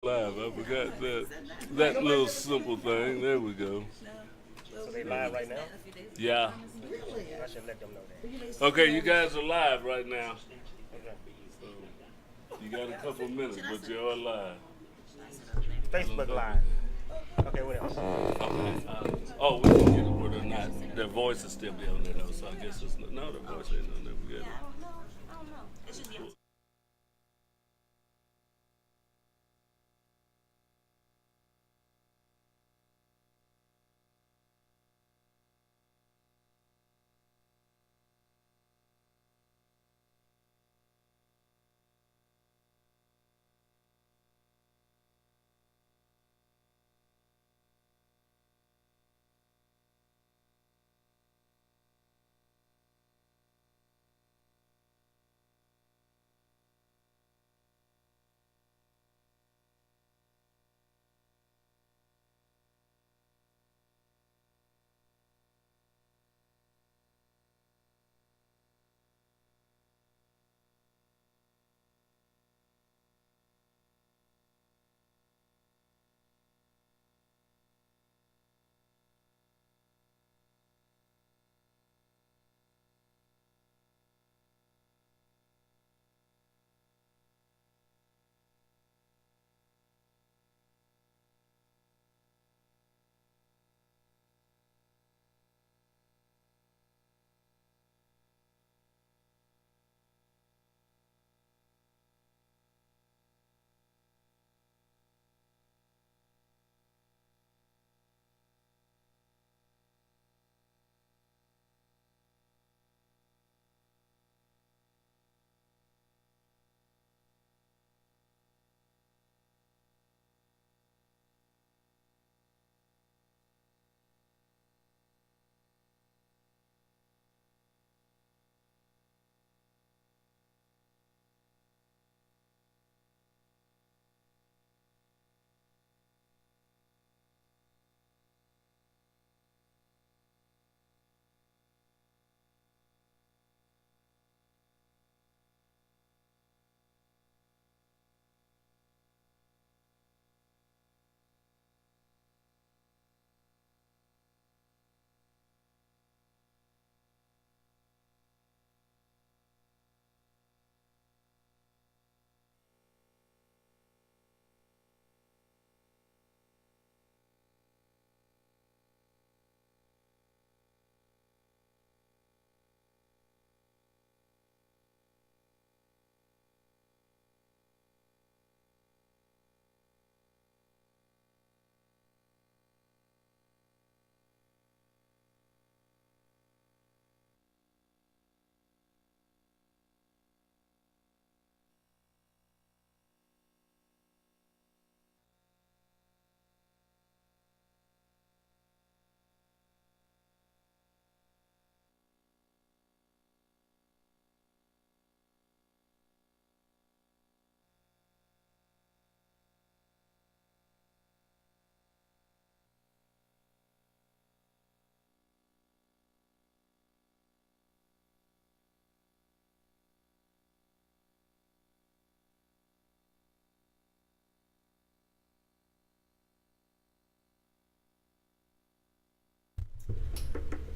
Live. I forgot that little simple thing. There we go. So they live right now? Yeah. I should let them know that. Okay, you guys are live right now. Okay. You got a couple minutes, but you're live. Facebook Live. Okay, what else? Okay. Oh, we can get it whether or not their voice is still be on there though. So I guess it's no, their voice ain't on there. We got it.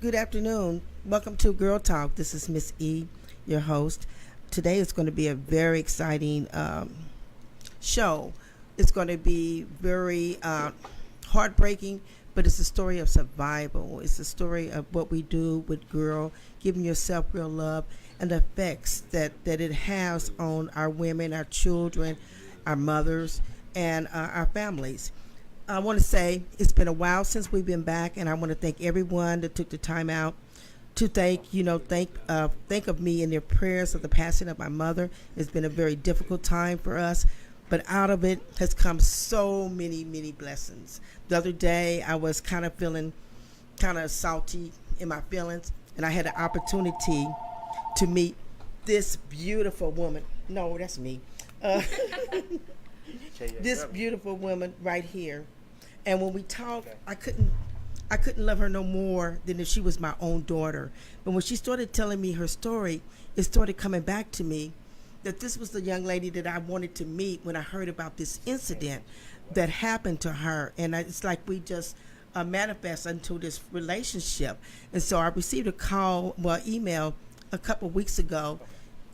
Good afternoon. Welcome to Girl Talk. This is Miss E, your host. Today is going to be a very exciting show. It's going to be very heartbreaking, but it's a story of survival. It's a story of what we do with girl, giving yourself real love, and the effects that it has on our women, our children, our mothers, and our families. I want to say it's been a while since we've been back, and I want to thank everyone that took the time out to think of me in their prayers of the passing of my mother. It's been a very difficult time for us, but out of it has come so many blessings. The other day, I was kind of feeling kind of salty in my feelings, and I had an opportunity to meet this beautiful woman. No, that's me. This beautiful woman right here. And when we talked, I couldn't love her no more than if she was my own daughter. But when she started telling me her story, it started coming back to me that this was the young lady that I wanted to meet when I heard about this incident that happened to her. And it's like we just manifest into this relationship. And so I received a email a couple of weeks ago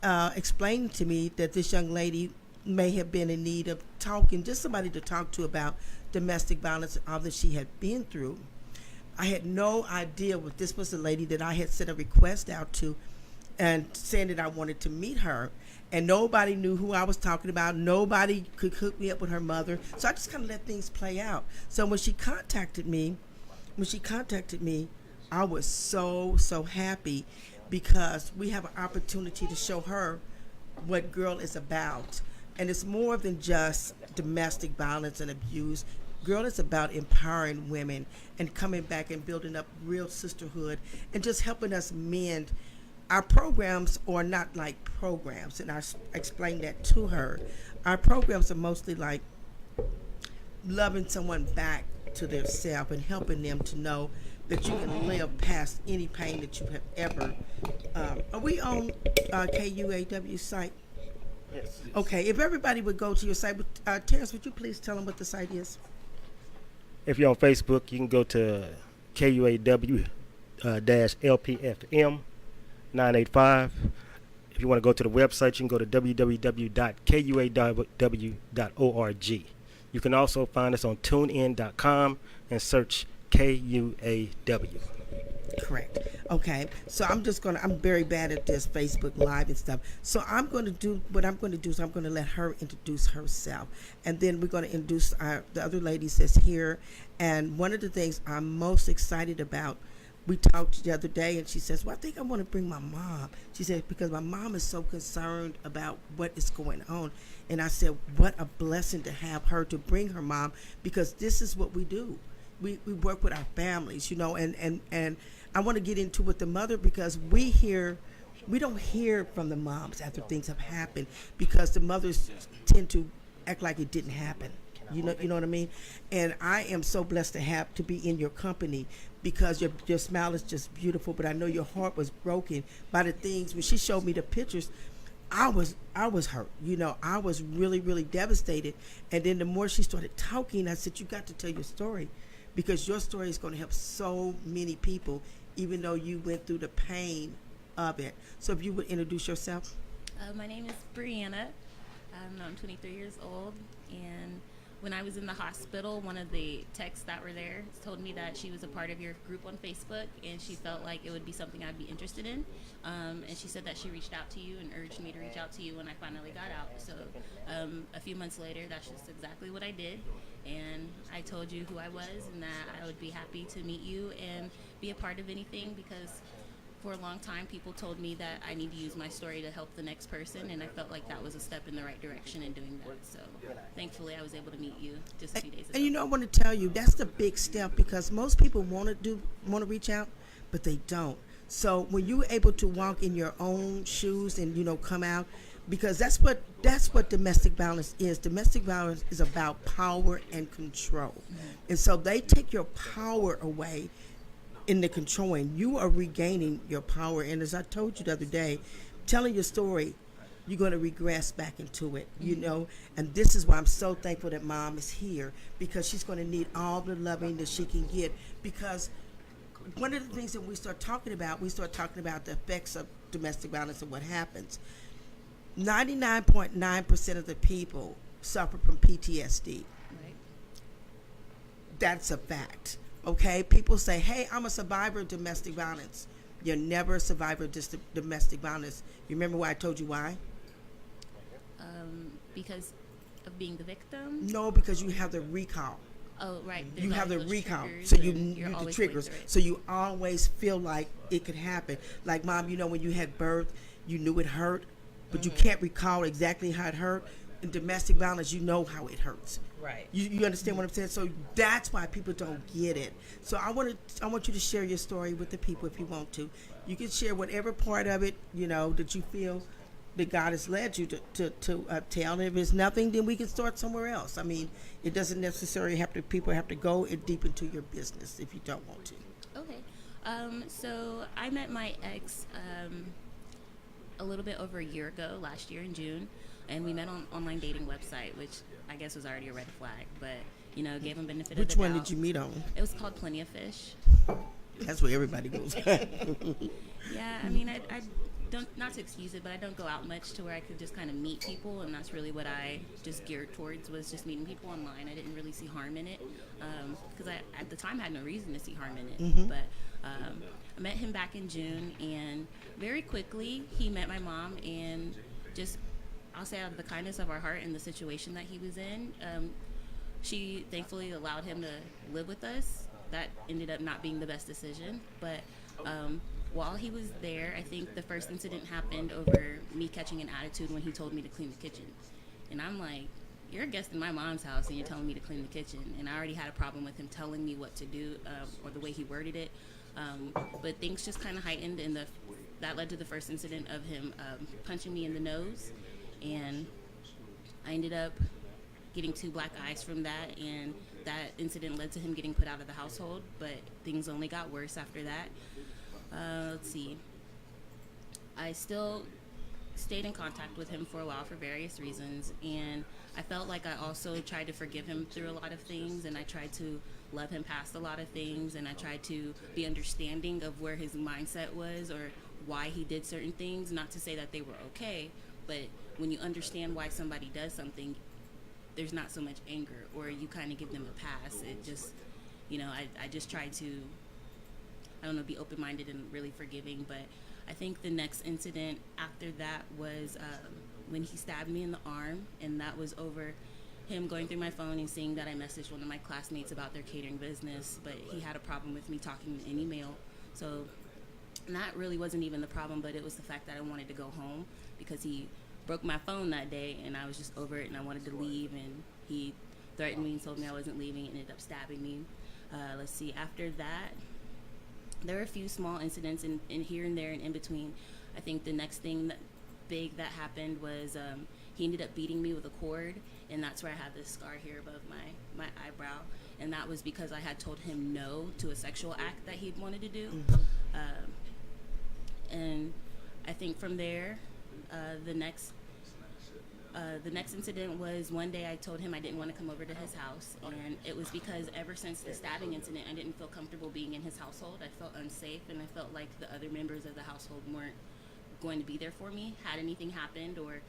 explaining to me that this young lady may have been in need of talking, just somebody to talk to about domestic violence and all that she had been through. I had no idea what this was, the lady that I had sent a request out to and saying that I wanted to meet her. And nobody knew who I was talking about. Nobody could hook me up with her mother. So I just kind of let things play out. So when she contacted me, I was so happy because we have an opportunity to show her what Girl is about. And it's more than just domestic violence and abuse. Girl is about empowering women and coming back and building up real sisterhood and just helping us mend. Our programs are not like programs, and I explained that to her. Our programs are mostly like loving someone back to their self and helping them to know that you can live past any pain that you have ever. Are we on KUAW site? Yes. Okay, if everybody would go to your site, Terrence, would you please tell them what the site is? If you're on Facebook, you can go to KUAW-LPFM 985. If you want to go to the website, you can go to www.kuaw.org. You can also find us on tunein.com and search KUAW. Correct. Okay. So I'm very bad at this Facebook Live and stuff. So I'm going to do let her introduce herself. And then we're going to introduce the other ladies that's here. And one of the things I'm most excited about, we talked the other day and she says, well, I think I want to bring my mom. She said, because my mom is so concerned about what is going on. And I said, what a blessing to have her to bring her mom, because this is what we do. We work with our families, and I want to get into with the mother, because we don't hear from the moms after things have happened, because the mothers tend to act like it didn't happen. You know what I mean? And I am so blessed to be in your company, because your smile is just beautiful, but I know your heart was broken by the things. When she showed me the pictures, I was hurt. I was really, really devastated. And then the more she started talking, I said, you got to tell your story, because your story is going to help so many people, even though you went through the pain of it. So if you would introduce yourself. My name is Brianna. I'm 23 years old, and when I was in the hospital, one of the techs that were there told me that she was a part of your group on Facebook, and she felt like it would be something I'd be interested in. And she said that she reached out to you and urged me to reach out to you when I finally got out. So a few months later, that's just exactly what I did. And I told you who I was and that I would be happy to meet you and be a part of anything, because for a long time, people told me that I need to use my story to help the next person, and I felt like that was a step in the right direction in doing that. So thankfully, I was able to meet you just a few days ago. And I want to tell you, that's the big step, because most people want to reach out, but they don't. So when you're able to walk in your own shoes and come out, because that's what domestic violence is. Domestic violence is about power and control, and so they take your power away in the controlling. You are regaining your power, and as I told you the other day, telling your story, you're going to regress back into it, and this is why I'm so thankful that Mom is here, because she's going to need all the loving that she can get. Because one of the things that we start talking about the effects of domestic violence and what happens. 99.9% of the people suffer from PTSD. Right. That's a fact. Okay, people say, hey, I'm a survivor of domestic violence. You're never a survivor of domestic violence. You remember why I told you why? Because of being the victim? No, because you have the recall. Oh, right. You have the recall. Triggers, So you the always triggers. going through it. So you always feel like it could happen. Like, Mom, when you had birth, you knew it hurt, but you can't recall exactly how it hurt. In domestic violence, you know how it hurts. Right. You understand what I'm saying? So that's why people don't get it. So I want you to share your story with the people if you want to. You can share whatever part of it, that you feel that God has led you to tell. And if it's nothing, then we can start somewhere else. I mean, it doesn't necessarily people have to go deep into your business if you don't want to. Okay. So I met my ex a little bit over a year ago, last year in June, and we met on an online dating website, which I guess was already a red flag, but gave him benefit of the Which one doubt. did you meet on? It was called Plenty of Fish. That's where everybody goes. Yeah, I mean, I don't, not to excuse it, but I don't go out much to where I could just kind of meet people, and that's really what I just geared towards, was just meeting people online. I didn't really see harm in it, because I, at the time, had no reason to see harm in it. But I met him back in June, and very quickly, he met my mom, and just, I'll say out of the kindness of our heart and the situation that he was in, she thankfully allowed him to live with us. That ended up not being the best decision, but while he was there, I think the first incident happened over me catching an attitude when he told me to clean the kitchen. And I'm like, you're a guest in my mom's house and you're telling me to clean the kitchen. And I already had a problem with him telling me what to do, or the way he worded it. But things just kind of heightened, and that led to the first incident of him punching me in the nose. And I ended up getting 2 black eyes from that, and that incident led to him getting put out of the household, but things only got worse after that. Let's see. I still stayed in contact with him for a while for various reasons, and I felt like I also tried to forgive him through a lot of things, and I tried to love him past a lot of things, and I tried to be understanding of where his mindset was or why he did certain things. Not to say that they were okay, but when you understand why somebody does something, there's not so much anger, or you kind of give them a pass. It just, I just try to, I don't know, be open-minded and really forgiving. But I think the next incident after that was when he stabbed me in the arm, and that was over him going through my phone and seeing that I messaged one of my classmates about their catering business, but he had a problem with me talking in email. So that really wasn't even the problem, but it was the fact that I wanted to go home because he broke my phone that day, and I was just over it, and I wanted to leave, and he threatened me and told me I wasn't leaving, and ended up stabbing me. Let's see, after that, there were a few small incidents in here and there and in between. I think the next thing big that happened was he ended up beating me with a cord, and that's where I had this scar here above my eyebrow, and that was because I had told him no to a sexual act that he'd wanted to do. And I think from there, the next incident was one day I told him I didn't want to come over to his house, and it was because ever since the stabbing incident, I didn't feel comfortable being in his household. I felt unsafe, and I felt like the other members of the household weren't going to be there for me had anything happened, or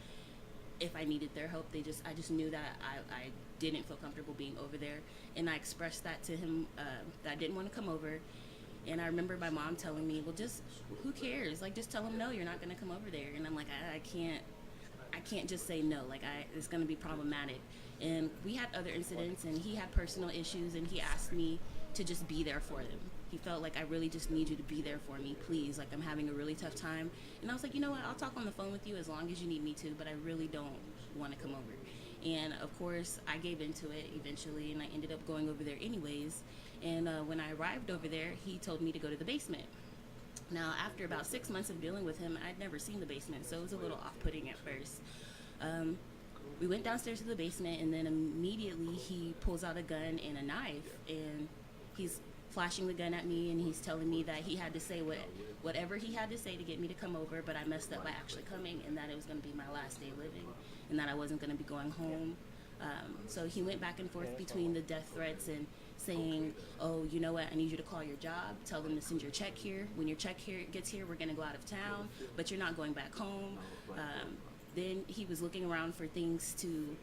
if I needed their help. I just knew that I didn't feel comfortable being over there, and I expressed that to him, that I didn't want to come over. And I remember my mom telling me, well, just, who cares? Like, just tell him no, you're not going to come over there. And I'm like, I can't just say no. Like, it's going to be problematic. And we had other incidents, and he had personal issues, and he asked me to just be there for them. He felt like, I really just need you to be there for me, please. Like, I'm having a really tough time. And I was like, you know what? I'll talk on the phone with you as long as you need me to, but I really don't want to come over. And of course, I gave into it eventually, and I ended up going over there anyways. And when I arrived over there, he told me to go to the basement. Now, after about 6 months of dealing with him, I'd never seen the basement, so it was a little off-putting at first. We went downstairs to the basement, and then immediately he pulls out a gun and a knife, and he's flashing the gun at me, and he's telling me that he had to say whatever he had to say to get me to come over, but I messed up by actually coming, and that it was going to be my last day living, and that I wasn't going to be going home. So he went back and forth between the death threats and saying, oh, you know what, I need you to call your job, tell them to send your check here. When your check gets here, we're going to go out of town, but you're not going back home. Then he was looking around for things to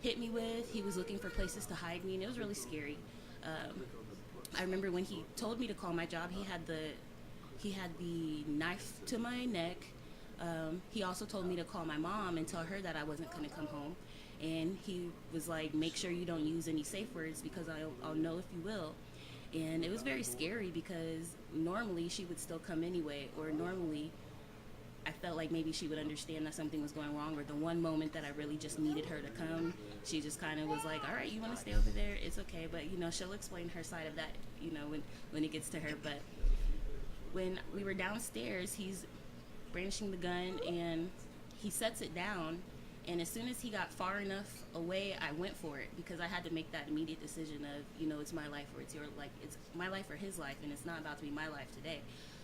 hit me with. He was looking for places to hide me, and it was really scary. I remember when he told me to call my job, he had the knife to my neck. He also told me to call my mom and tell her that I wasn't going to come home. And he was like, make sure you don't use any safe words because I'll know if you will. And it was very scary because normally she would still come anyway, or normally I felt like maybe she would understand that something was going wrong, or the one moment that I really just needed her to come, she just kind of was like, all right, you want to stay over there? It's okay. But, she'll explain her side of that, when it gets to her. But when we were downstairs, he's brandishing the gun, and he sets it down. And as soon as he got far enough away, I went for it because I had to make that immediate decision of, it's my life or it's your life. It's my life or his life, and it's not about to be my life today.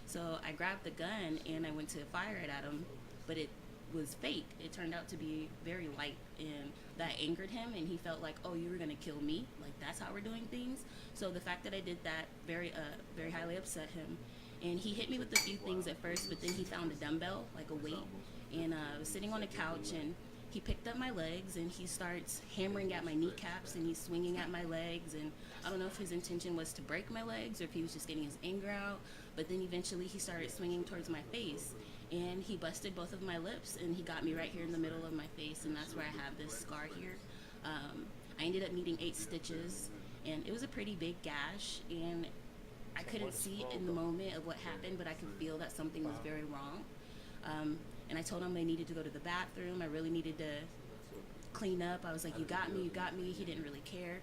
So I grabbed the gun and I went to fire it at him. but it was fake. It turned out to be very light, and that angered him, and he felt like, oh, you were gonna kill me, like that's how we're doing things. So the fact that I did that very highly upset him, and he hit me with a few things at first, but then he found a dumbbell, like a weight, and I was sitting on a couch, and he picked up my legs and he starts hammering at my kneecaps, and he's swinging at my legs, and I don't know if his intention was to break my legs or if he was just getting his anger out, but then eventually he started swinging towards my face, and he busted both of my lips, and he got me right here in the middle of my face, and that's where I have this scar here. I ended up needing 8 stitches, and it was a pretty big gash, and I couldn't see in the moment of what happened, but I could feel that something was very wrong. And I told him I needed to go to the bathroom. I really needed to clean up. I was like, you got me, you got me. He didn't really care.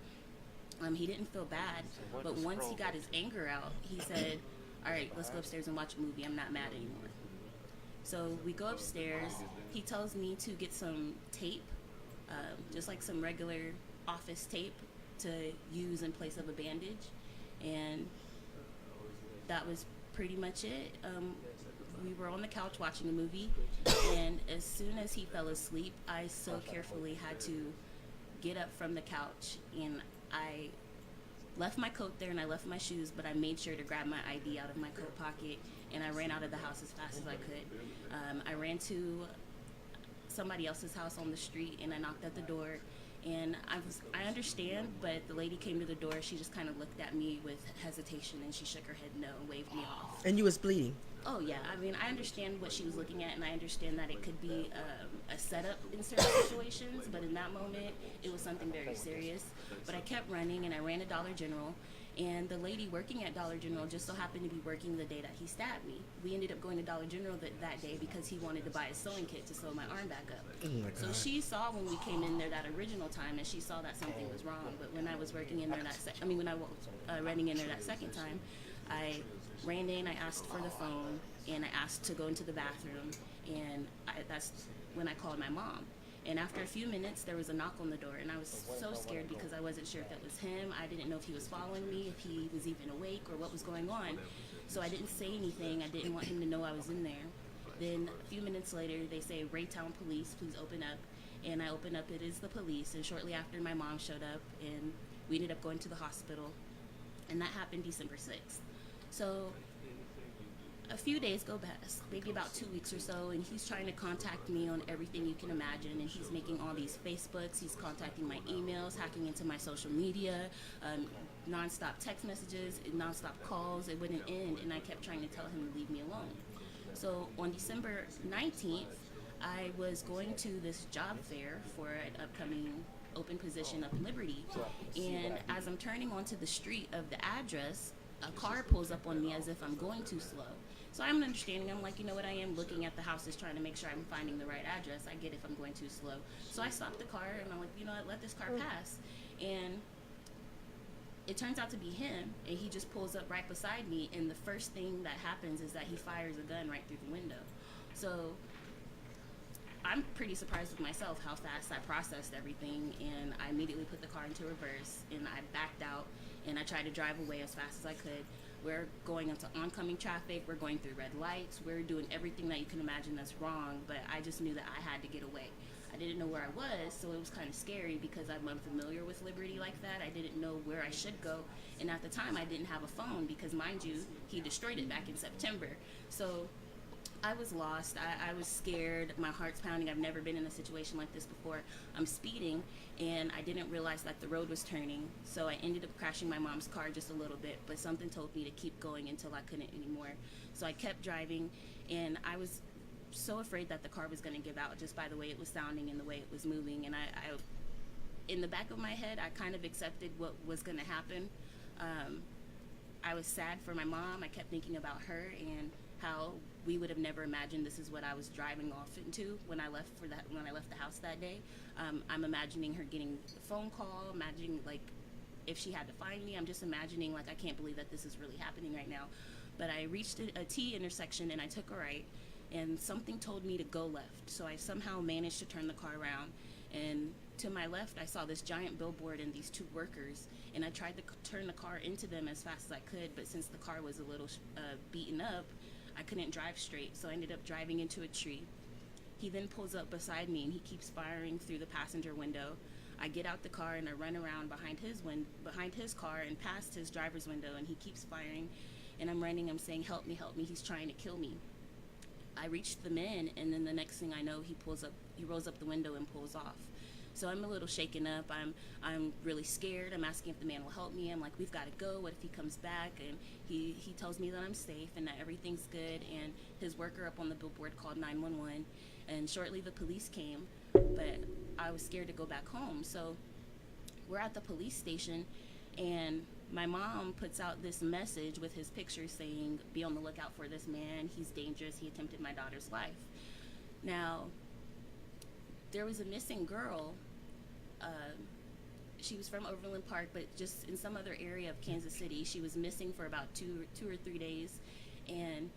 He didn't feel bad. But once he got his anger out, he said, all right, let's go upstairs and watch a movie. I'm not mad anymore. So we go upstairs. He tells me to get some tape, just like some regular office tape to use in place of a bandage. And that was pretty much it. We were on the couch watching a movie, and as soon as he fell asleep, I so carefully had to get up from the couch, and I left my coat there and I left my shoes, but I made sure to grab my ID out of my coat pocket, and I ran out of the house as fast as I could. I ran to somebody else's house on the street, and I knocked at the door, and I understand, but the lady came to the door. She just kind of looked at me with hesitation, and she shook her head no and waved me off. And you was bleeding. Oh yeah, I mean, I understand what she was looking at, and I understand that it could be a setup in certain situations, but in that moment, it was something very serious. But I kept running, and I ran to Dollar General, and the lady working at Dollar General just so happened to be working the day that he stabbed me. We ended up going to Dollar General that day because he wanted to buy a sewing kit to sew my arm back up. Oh my So God. she saw when we came in there that original time, and she saw that something was wrong. But when I was working in there when I was running in there that second time, I ran in, I asked for the phone, and I asked to go into the bathroom, and that's when I called my mom. And after a few minutes, there was a knock on the door, and I was so scared because I wasn't sure if it was him. I didn't know if he was following me, if he was even awake, or what was going on. So I didn't say anything. I didn't want him to know I was in there. Then a few minutes later, they say, Raytown Police, please open up. And I open up, it is the police. And shortly after, my mom showed up, and we ended up going to the hospital. And that happened December 6th. So a few days go past, maybe about 2 weeks or so, and he's trying to contact me on everything you can imagine, and he's making all these Facebooks, he's contacting my emails, hacking into my social media, nonstop text messages, nonstop calls. It wouldn't end, and I kept trying to tell him to leave me alone. So on December 19th, I was going to this job fair for an upcoming open position up in Liberty, and as I'm turning onto the street of the address, a car pulls up on me as if I'm going too slow. So I'm understanding, I'm like, you know what, I am looking at the houses trying to make sure I'm finding the right address. I get if I'm going too slow. So I stopped the car, and I'm like, you know what, let this car pass. And it turns out to be him, and he just pulls up right beside me, and the first thing that happens is that he fires a gun right through the window. So I'm pretty surprised with myself how fast I processed everything, and I immediately put the car into reverse, and I backed out, and I tried to drive away as fast as I could. We're going into oncoming traffic, we're going through red lights, we're doing everything that you can imagine that's wrong, but I just knew that I had to get away. I didn't know where I was, so it was kind of scary because I'm unfamiliar with Liberty like that. I didn't know where I should go, and at the time I didn't have a phone because, mind you, he destroyed it back in September. So I was lost. I was scared. My heart's pounding. I've never been in a situation like this before. I'm speeding, and I didn't realize that the road was turning, so I ended up crashing my mom's car just a little bit, but something told me to keep going until I couldn't anymore. So I kept driving, and I was so afraid that the car was going to give out just by the way it was sounding and the way it was moving, and I in the back of my head, I kind of accepted what was going to happen. I was sad for my mom. I kept thinking about her and how we would have never imagined this is what I was driving off into when I left the house that day. I'm imagining her getting the phone call, imagining like if she had to find me. I'm just imagining like I can't believe that this is really happening right now. But I reached a T intersection and I took a right, and something told me to go left. So I somehow managed to turn the car around, and to my left I saw this giant billboard and these two workers, and I tried to turn the car into them as fast as I could, but since the car was a little beaten up, I couldn't drive straight, so I ended up driving into a tree. He then pulls up beside me and he keeps firing through the passenger window. I get out the car and I run around behind his car and past his driver's window, and he keeps firing. And I'm running. I'm saying, "Help me! Help me! He's trying to kill me." I reach the men, and then the next thing I know, he rolls up the window and pulls off. So I'm a little shaken up. I'm really scared. I'm asking if the man will help me. I'm like, "We've got to go. What if he comes back?" And he tells me that I'm safe and that everything's good. And his worker up on the billboard called 911. And shortly the police came, but I was scared to go back home. So we're at the police station, and my mom puts out this message with his picture saying, "Be on the lookout for this man. He's dangerous. He attempted my daughter's life." Now, there was a missing girl. She was from Overland Park, but just in some other area of Kansas City. She was missing for about two or 3 days, and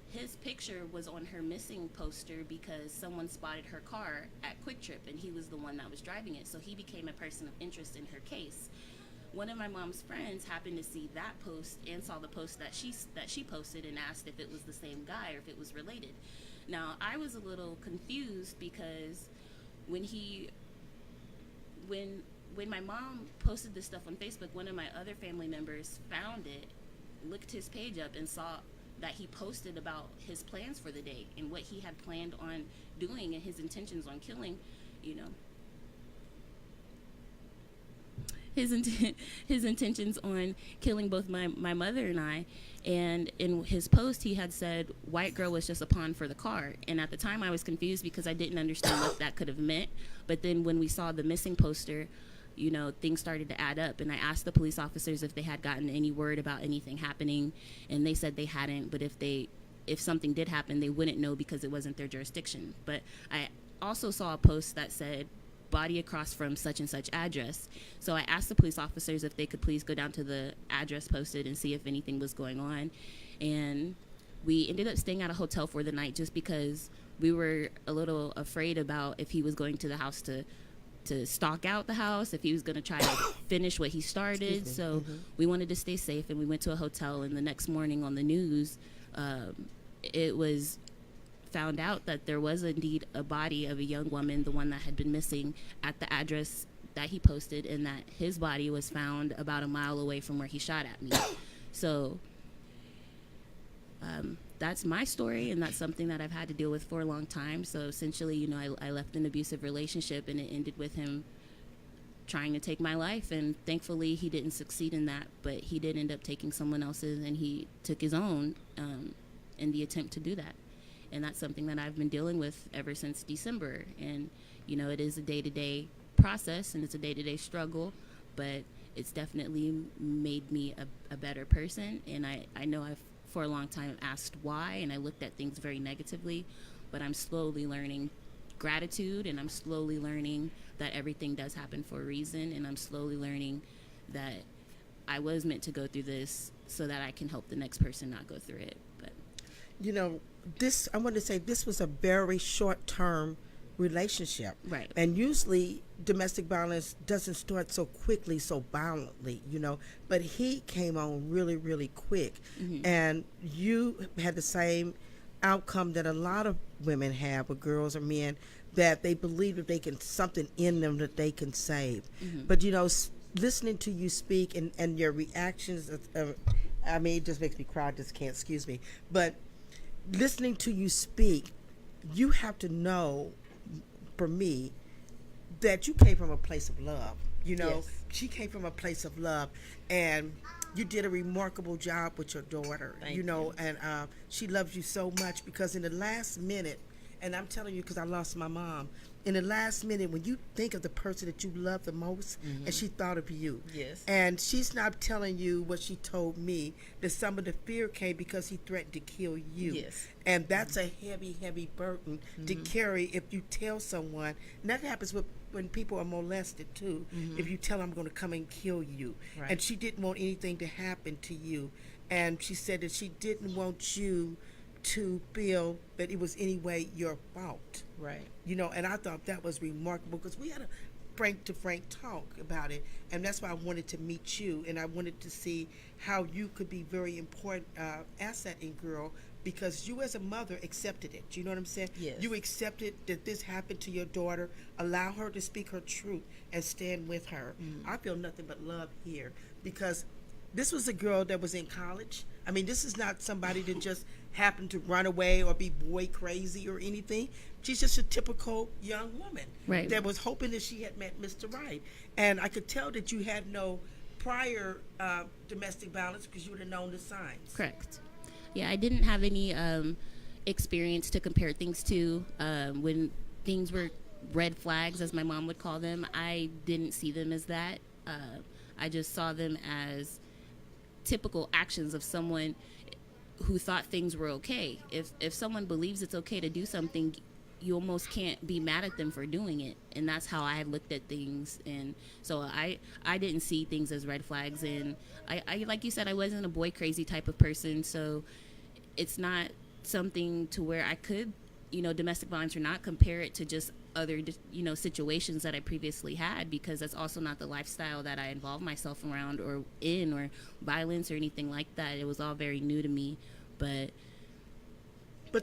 his picture was on her missing poster because someone spotted her car at Quick Trip, and he was the one that was driving it. So he became a person of interest in her case. One of my mom's friends happened to see that post and saw the post that she posted and asked if it was the same guy or if it was related. Now, I was a little confused because when my mom posted this stuff on Facebook, one of my other family members found it, looked his page up, and saw that he posted about his plans for the day and what he had planned on doing and his intentions on killing, his intentions on killing both my mother and I. And in his post, he had said, "White girl was just a pawn for the car." And at the time, I was confused because I didn't understand what that could have meant. But then when we saw the missing poster, things started to add up. And I asked the police officers if they had gotten any word about anything happening, and they said they hadn't. But if something did happen, they wouldn't know because it wasn't their jurisdiction. But I also saw a post that said, "Body across from such and such address." So I asked the police officers if they could please go down to the address posted and see if anything was going on. And we ended up staying at a hotel for the night just because we were a little afraid about if he was going to the house to stalk out the house, if he was going to try to finish what he started. So we wanted to stay safe, and we went to a hotel. And the next morning on the news, it was found out that there was indeed a body of a young woman, the one that had been missing, at the address that he posted, and that his body was found about a mile away from where he shot at me. So that's my story, and that's something that I've had to deal with for a long time. So essentially, I left an abusive relationship, and it ended with him trying to take my life, and thankfully he didn't succeed in that, but he did end up taking someone else's, and he took his own in the attempt to do that. And that's something that I've been dealing with ever since December. And, it is a day-to-day process, and it's a day-to-day struggle, but it's definitely made me a better person. And I know I've, for a long time, asked why, and I looked at things very negatively, but I'm slowly learning gratitude, and I'm slowly learning that everything does happen for a reason, and I'm slowly learning that I was meant to go through this so that I can help the next person not go through it. But I want to say this was a very short-term relationship. Right. And usually domestic violence doesn't start so quickly, so violently, but he came on really, really quick. Mm-hmm. And you had the same outcome that a lot of women have, or girls or men, that they believe that they can, something in them that they can save. Mm-hmm. But, listening to you speak and your reactions, it just makes me cry, just can't, excuse me. But listening to you speak, you have to know, for me, that you came from a place of love. Yes. She came from a place of love, and you did a remarkable job with your daughter. Thank you. And she loves you so much, because in the last minute, and I'm telling you because I lost my mom, in the last minute, when you think of the person that you love the most, and she thought of you. Yes. And she's not telling you what she told me, that some of the fear came because he threatened to kill you. Yes. And that's a heavy, heavy burden to carry if you tell someone. And that happens when people are molested too. If you tell them, I'm going to come and kill you. Right. And she didn't want anything to happen to you. And she said that she didn't want you to feel that it was any way your fault. Right. And I thought that was remarkable, because we had frank to frank talk about it, and that's why I wanted to meet you, and I wanted to see how you could be very important asset in Girl, because you as a mother accepted it. You know what I'm saying? Yes. You accepted that this happened to your daughter. Allow her to speak her truth and stand with her. I feel nothing but love here, because this was a girl that was in college. I mean, this is not somebody that just happened to run away or be boy crazy or anything. She's just a typical young woman Right. that was hoping that she had met Mr. Right. And I could tell that you had no prior domestic violence, because you would have known the signs. Correct. Yeah, I didn't have any experience to compare things to. When things were red flags, as my mom would call them, I didn't see them as that. I just saw them as typical actions of someone who thought things were okay. If someone believes it's okay to do something, you almost can't be mad at them for doing it. And that's how I had looked at things. And so I didn't see things as red flags. And I like you said, I wasn't a boy crazy type of person. So it's not something to where I could, domestic violence or not, compare it to just other, situations that I previously had, because that's also not the lifestyle that I involved myself around or in, or violence or anything like that. It was all very new to me. But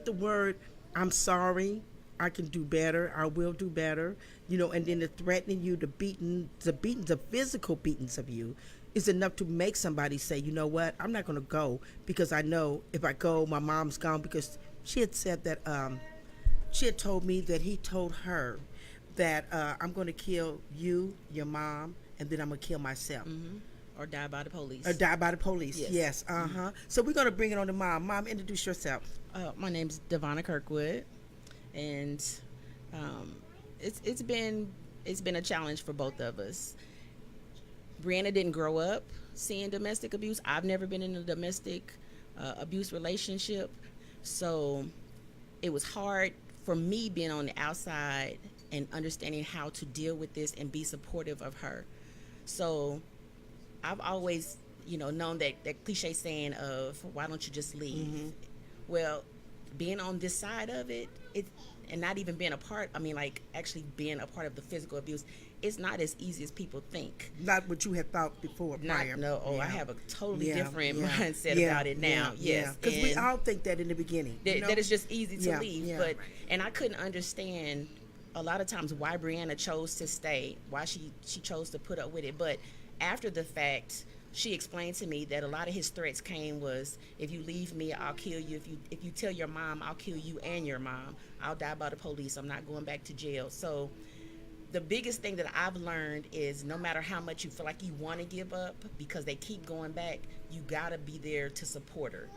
the word, I'm sorry, I can do better, I will do better, and then the threatening you, the physical beatings of you is enough to make somebody say, you know what, I'm not going to go, because I know if I go, my mom's gone. Because she had said that, she had told me that he told her that I'm going to kill you, your mom, and then I'm going to kill myself. Or die by the police. Or die by the police, yes. Mm-hmm. So we're going to bring it on to Mom. Mom, introduce yourself. My name's Devonna Kirkwood, and it's been a challenge for both of us. Brianna didn't grow up seeing domestic abuse. I've never been in a domestic abuse relationship, so it was hard for me being on the outside and understanding how to deal with this and be supportive of her. So I've always, known that cliche saying of, why don't you just leave? Mm-hmm. Well, being on this side of it, and not even being actually being a part of the physical abuse, it's not as easy as people think. Not what you had thought before, prior. I have a totally different yeah, mindset yeah, about it now. Yes, because we all think that in the beginning. that it's just easy to leave. Yeah. But and I couldn't understand a lot of times why Brianna chose to stay, why she chose to put up with it. But after the fact, she explained to me that a lot of his threats came was, if you leave me, I'll kill you. If you tell your mom, I'll kill you and your mom. I'll die by the police. I'm not going back to jail. So the biggest thing that I've learned is, no matter how much you feel like you want to give up because they keep going back, you got to be there to support her.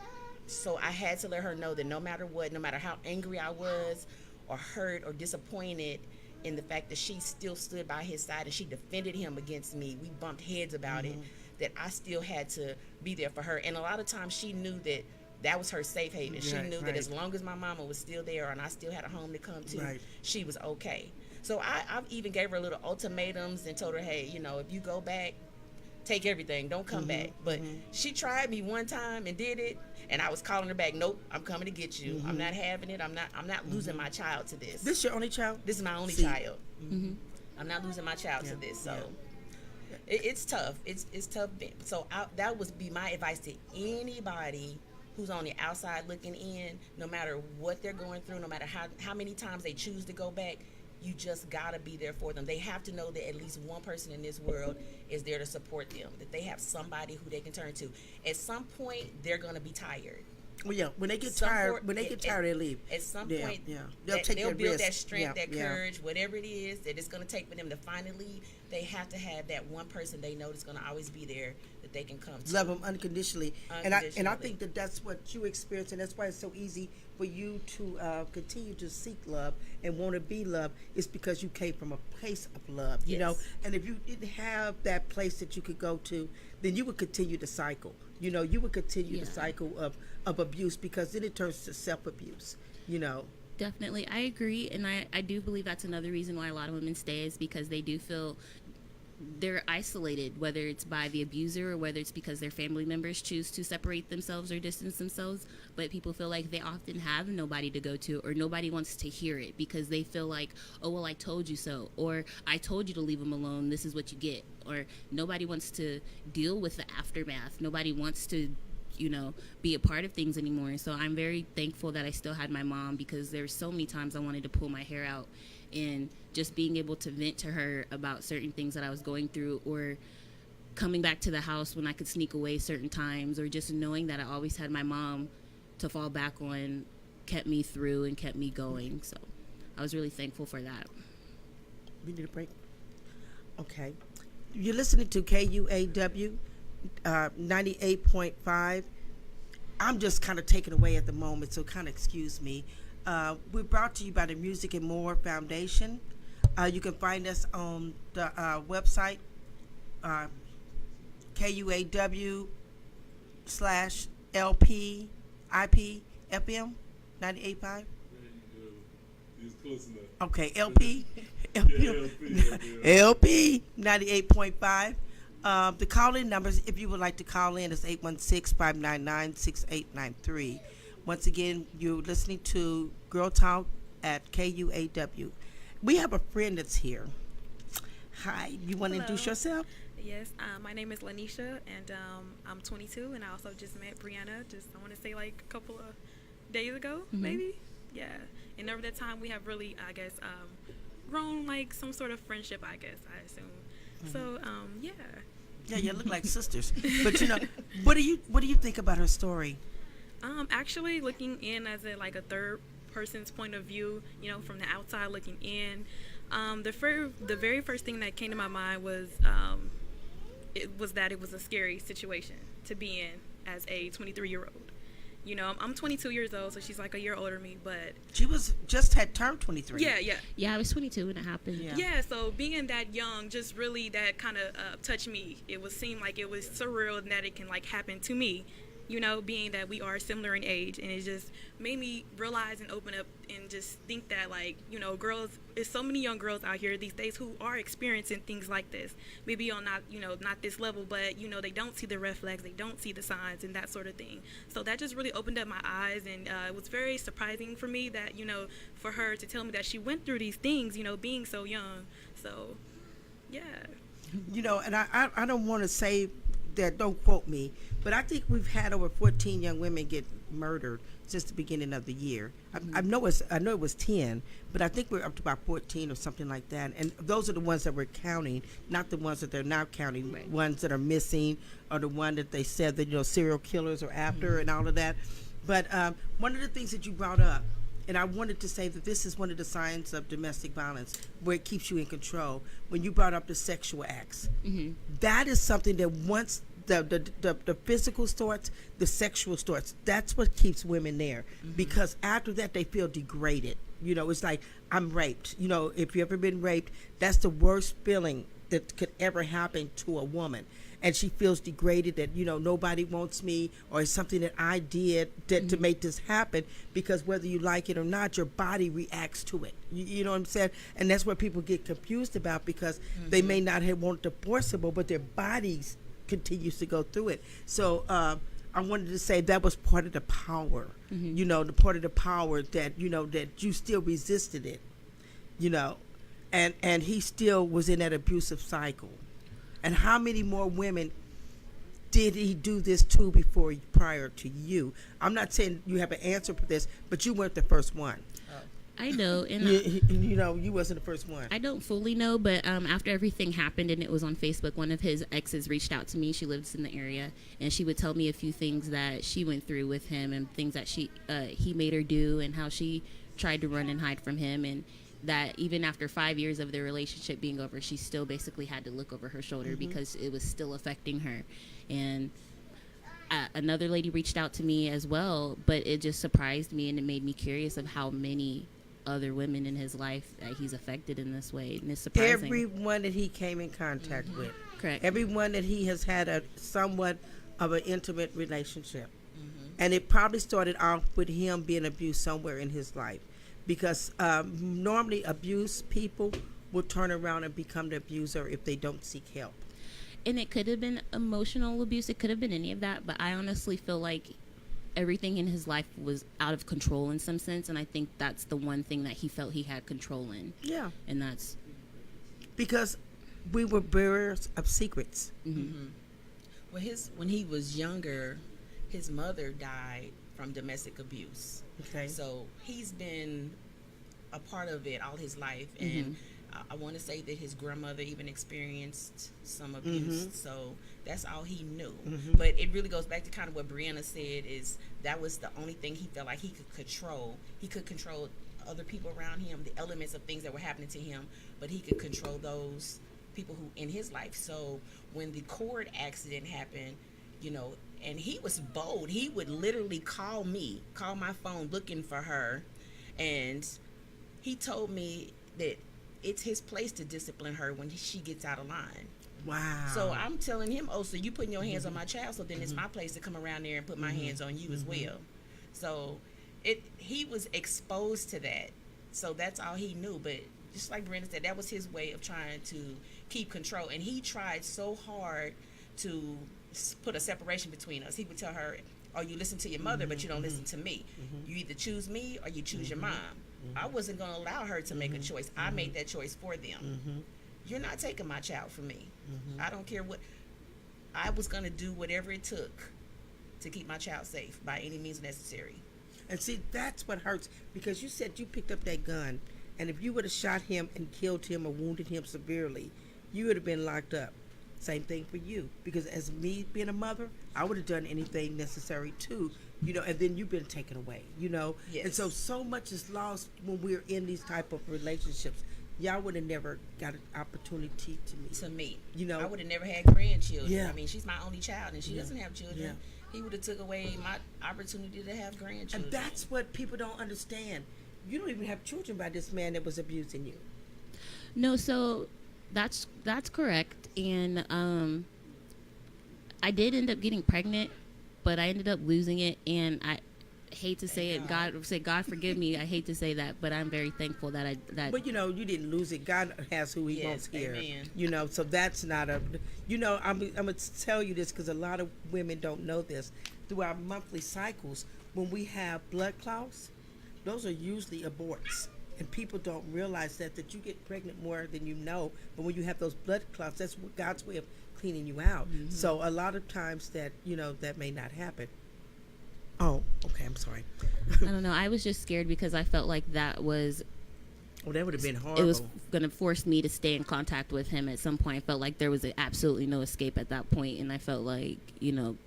So I had to let her know that no matter what, no matter how angry I was or hurt or disappointed in the fact that she still stood by his side and she defended him against me, we bumped heads about it, that I still had to be there for her. And a lot of times she knew that was her safe haven. She knew that as long as my mama was still there and I still had a home to come to, she was okay. So I've even gave her little ultimatums and told her, hey, if you go back, take everything, don't come back. But she tried me one time and did it, and I was calling her back, nope, I'm coming to get you. I'm not having it. I'm not losing my child to this. This your only child? This is my only child. I'm not losing my child to this. So it's tough. It's tough. So that would be my advice to anybody who's on the outside looking in. No matter what they're going through, no matter how many times they choose to go back, you just gotta be there for them. They have to know that at least one person in this world is there to support them, that they have somebody who they can turn to. At some point, they're gonna be tired. Well, yeah, when they get tired, they leave. At some point, they'll build risk. that strength, that courage, whatever it is that it's going to take for them to finally leave. They have to have that one person they know that's going to always be there, that they can come to. Love them unconditionally. And I think that's what you experience, and that's why it's so easy for you to continue to seek love and want to be loved. It's because you came from a place of love, you know. And if you didn't have that place that you could go to, then you would continue the cycle. You would continue the cycle of abuse, because then it turns to self-abuse, Definitely. I agree. And I do believe that's another reason why a lot of women stay, is because they do feel they're isolated, whether it's by the abuser or whether it's because their family members choose to separate themselves or distance themselves. But people feel like they often have nobody to go to, or nobody wants to hear it because they feel like, oh, well, I told you so, or I told you to leave them alone, this is what you get. Or nobody wants to deal with the aftermath. Nobody wants to, be a part of things anymore. And so I'm very thankful that I still had my mom, because there's so many times I wanted to pull my hair out, and just being able to vent to her about certain things that I was going through, or coming back to the house when I could sneak away certain times, or just knowing that I always had my mom to fall back on, kept me through and kept me going. So I was really thankful for that. We need a break. Okay. You're listening to KUAW 98.5. I'm just kind of taken away at the moment, so kind of excuse me. We're brought to you by the Music and More Foundation. You can find us on the website, KUAW/LP IP FM 98.5. He's close enough. Okay, LP. LP 98.5. The call-in numbers, if you would like to call in, is 816-599-6893. Once again, you're listening to Girl Talk at KUAW. We have a friend that's here. Hi, you want to introduce yourself? Yes, my name is Lanisha, and I'm 22, and I also just met Brianna, I want to say like a couple of days ago, maybe? Yeah. And over that time, we have really, I guess, grown like some sort of friendship, I guess, I assume. So, yeah. Yeah, you look like sisters. But, what do you think about her story? Actually, looking in as a third person's point of view, from the outside looking in, the very first thing that came to my mind was that it was a scary situation to be in as a 23-year-old. I'm 22 years old, so she's like a year older than me, but She had turned 23. Yeah, I was 22 when it happened. Yeah, so being that young, just really that kind of touched me. Seemed like it was surreal and that it can happen to me, being that we are similar in age, and it just made me realize and open up and just think that girls, there's so many young girls out here these days who are experiencing things like this, maybe on not this level, but they don't see the red flags, they don't see the signs and that sort of thing. So that just really opened up my eyes, and it was very surprising for me that for her to tell me that she went through these things, being so young. So yeah. And I don't want to say that, don't quote me, but I think we've had over 14 young women get murdered since the beginning of the year. I know it was 10, but I think we're up to about 14 or something like that. And those are the ones that we're counting, not the ones that they're now counting. Right. Ones that are missing, or the one that they said that serial killers are after, and all of that. But one of the things that you brought up, and I wanted to say that this is one of the signs of domestic violence, where it keeps you in control. When you brought up the sexual acts, that is something that once the physical starts, the sexual starts. That's what keeps women there, because after that they feel degraded. It's like, I'm raped. If you've ever been raped, that's the worst feeling that could ever happen to a woman. And she feels degraded, that nobody wants me, or it's something that I did to make this happen, because whether you like it or not, your body reacts to it. You know what I'm saying? And that's what people get confused about, because they may not have wanted to forcible, but their bodies continues to go through it. So I wanted to say that was part of the power, the part of the power that that you still resisted it, and he still was in that abusive cycle. And how many more women did he do this to prior to you? I'm not saying you have an answer for this, but you weren't the first one. I know, and you wasn't the first one. I don't fully know, but after everything happened and it was on Facebook, one of his exes reached out to me. She lives in the area, and she would tell me a few things that she went through with him, and things that he made her do, and how she tried to run and hide from him, and that even after 5 years of their relationship being over, she still basically had to look over her shoulder because it was still affecting her. And another lady reached out to me as well, but it just surprised me, and it made me curious of how many other women in his life that he's affected in this way, and it's surprising. Everyone that he came in contact with, correct. Everyone that he has had a somewhat of an intimate relationship, and it probably started off with him being abused somewhere in his life, because normally abused people will turn around and become the abuser if they don't seek help. And it could have been emotional abuse. It could have been any of that. But I honestly feel like everything in his life was out of control in some sense. And I think that's the one thing that he felt he had control in. Yeah. And that's Because we were bearers of secrets. Well, when he was younger, his mother died from domestic abuse. Okay. So he's been a part of it all his life, and I want to say that his grandmother even experienced some abuse. So that's all he knew. But it really goes back to kind of what Brianna said, is that was the only thing he felt like he could control. He could control other people around him, the elements of things that were happening to him, but he could control those people who in his life. So when the cord accident happened, you know, and he was bold, he would literally call my phone looking for her, and he told me that it's his place to discipline her when she gets out of line. Wow. So I'm telling him, oh, so you putting your hands on my child, so then it's my place to come around there and put my hands on you as well. So he was exposed to that. So that's all he knew. But just like Brenda said, that was his way of trying to keep control. And he tried so hard to put a separation between us. He would tell her, oh, you listen to your mother, but you don't listen to me. You either choose me or you choose your mom. I wasn't going to allow her to make a choice. I made that choice for them. You're not taking my child from me. I don't care what. I was going to do whatever it took to keep my child safe by any means necessary. And see, that's what hurts, because you said you picked up that gun, and if you would have shot him and killed him or wounded him severely, you would have been locked up. Same thing for you, because as me being a mother, I would have done anything necessary too, you know, and then you've been taken away, you know. Yes. And so much is lost when we're in these type of relationships. Y'all would have never got an opportunity to meet. You know, I would have never had grandchildren. Yeah. I mean, she's my only child, and she doesn't have children. Yeah. He would have took away my opportunity to have grandchildren. and that's what people don't understand. You don't even have children by this man that was abusing you. no. So that's correct. And I did end up getting pregnant, but I ended up losing it. And I hate to say it. God forgive me. I hate to say that, but I'm very thankful that But you know, you didn't lose it. God has who He Yes, wants here. amen. You know, so that's not a. You know, I'm gonna tell you this because a lot of women don't know this. Through our monthly cycles, when we have blood clots, those are usually aborts, and people don't realize that you get pregnant more than you know. But when you have those blood clots, that's God's way of cleaning you out. So a lot of times that that may not happen. Oh, okay. I'm sorry. I don't know. I was just scared because I felt like that was Oh, that would have been horrible. it was going to force me to stay in contact with him at some point. I felt like there was absolutely no escape at that point, and I felt like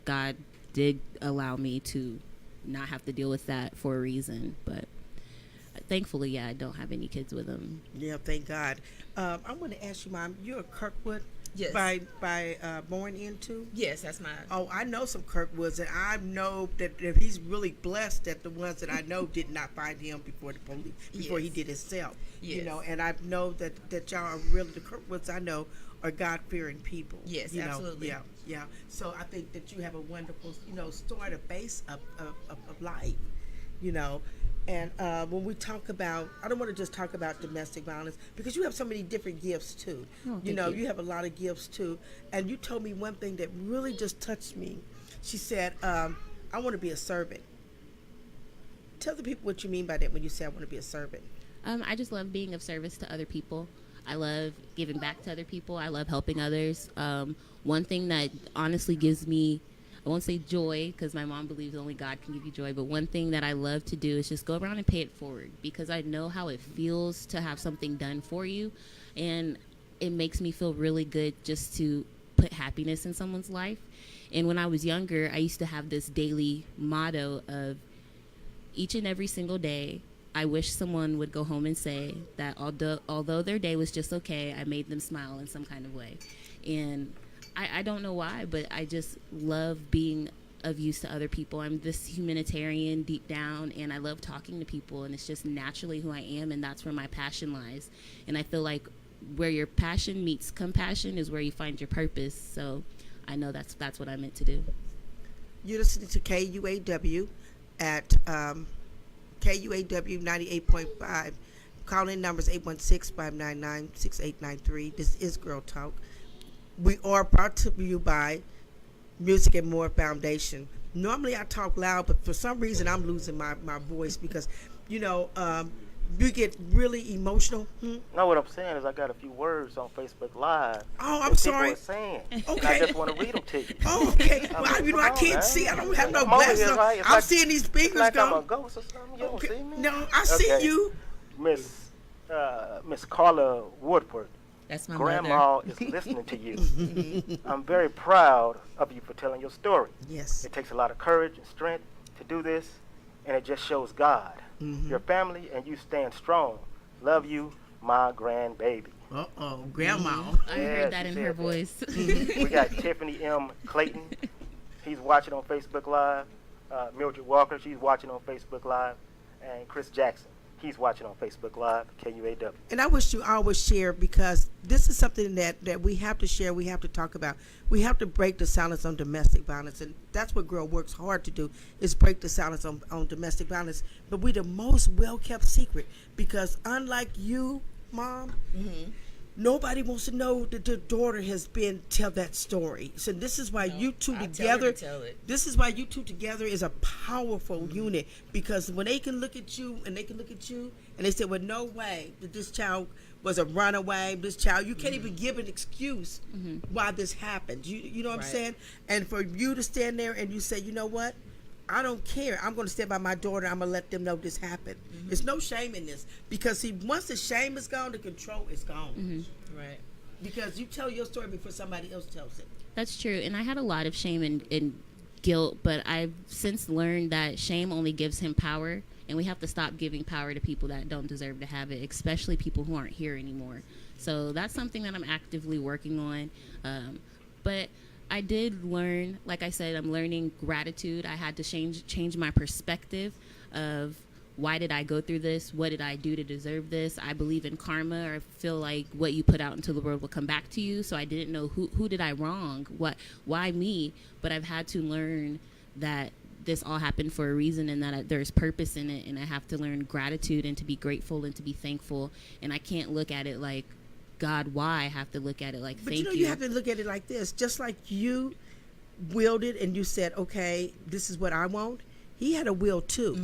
God did allow me to not have to deal with that for a reason. But thankfully, yeah, I don't have any kids with him. Yeah, thank God. I want to ask you, Mom. You're a Kirkwood. Yes. By born into. Yes, that's my. Oh, I know some Kirkwoods, and I know that he's really blessed that the ones that I know did not find him before the police, before he Yes. did himself. You Yes. know, and I know that y'all are really, the Kirkwoods I know are God-fearing people. Yes, you know? absolutely. Yeah. So I think that you have a wonderful, story, a base of life, And when we talk about, I don't want to just talk about domestic violence, because you have so many different gifts too. Oh, you thank you. you have a lot of gifts too. And you told me one thing that really just touched me. She said, I want to be a servant. Tell the people what you mean by that when you say I want to be a servant. I just love being of service to other people. I love giving back to other people. I love helping others. One thing that honestly gives me, I won't say joy, because my mom believes only God can give you joy, but one thing that I love to do is just go around and pay it forward, because I know how it feels to have something done for you, and it makes me feel really good just to put happiness in someone's life. And when I was younger, I used to have this daily motto of each and every single day, I wish someone would go home and say that although their day was just okay, I made them smile in some kind of way. And I don't know why, but I just love being of use to other people. I'm this humanitarian deep down, and I love talking to people, and it's just naturally who I am, and that's where my passion lies. And I feel like where your passion meets compassion is where you find your purpose. So I know that's what I'm meant to do. You're listening to KUAW at KUAW 98.5 Call-in number is 816-599-6893. This is Girl Talk. We are brought to you by Music and More Foundation. Normally I talk loud, but for some reason I'm losing my voice because, you get really emotional. No, what I'm saying is I got a few words on Facebook Live. Oh, I'm that sorry. People are saying. Okay. And I just want to read them to you. Oh, okay. Well, I mean, I come can't on, see. I man. don't have no I'm over glasses here, on. right? It's I'm like- seeing these It's speakers like I'm go. a ghost or something. You don't see me? No, I see Okay. you. Miss Carla Woodward. That's my Grandma is listening to you. I'm very proud of you for telling your story. Yes. It takes a lot of courage and strength to do this, and it just shows God, your family, and you stand strong. Love you, my grandbaby. Uh-oh, Grandma. I Yeah, heard that she in said her that. voice. We got Tiffany M. Clayton. He's watching on Facebook Live. Mildred Walker, she's watching on Facebook Live. And Chris Jackson, he's watching on Facebook Live, KUAW. And I wish you always share because this is something that we have to share, we have to talk about. We have to break the silence on domestic violence, and that's what Girl works hard to do, is break the silence on domestic violence. But we the most well-kept secret because unlike you, Mom, nobody wants to know that their daughter has been tell that story. So this is why you two I tell her together. to tell it. This is why you two together is a powerful unit because when they can look at you and they can look at you and they say, "Well, no way that this child was a runaway. This child, you can't even give an excuse why this happened." You know what I'm Right. saying? And for you to stand there and you say, "You know what? I don't care. I'm going to stand by my daughter. I'm going to let them know this happened." There's no shame in this because see, once the shame is gone, the control is gone. Right. Because you tell your story before somebody else tells it. That's true. And I had a lot of shame and guilt, but I've since learned that shame only gives him power, and we have to stop giving power to people that don't deserve to have it, especially people who aren't here anymore. So that's something that I'm actively working on. But I did learn, like I said, I'm learning gratitude. I had to change my perspective of why did I go through this? What did I do to deserve this? I believe in karma, or feel like what you put out into the world will come back to you. So I didn't know who did I wrong? Why me? But I've had to learn that this all happened for a reason and that there's purpose in it. And I have to learn gratitude and to be grateful and to be thankful. And I can't look at it like, God, why? I have to look at it like, But thank you have to look at it like this. Just like you willed it and you said, okay, this is what I want. He had a will too.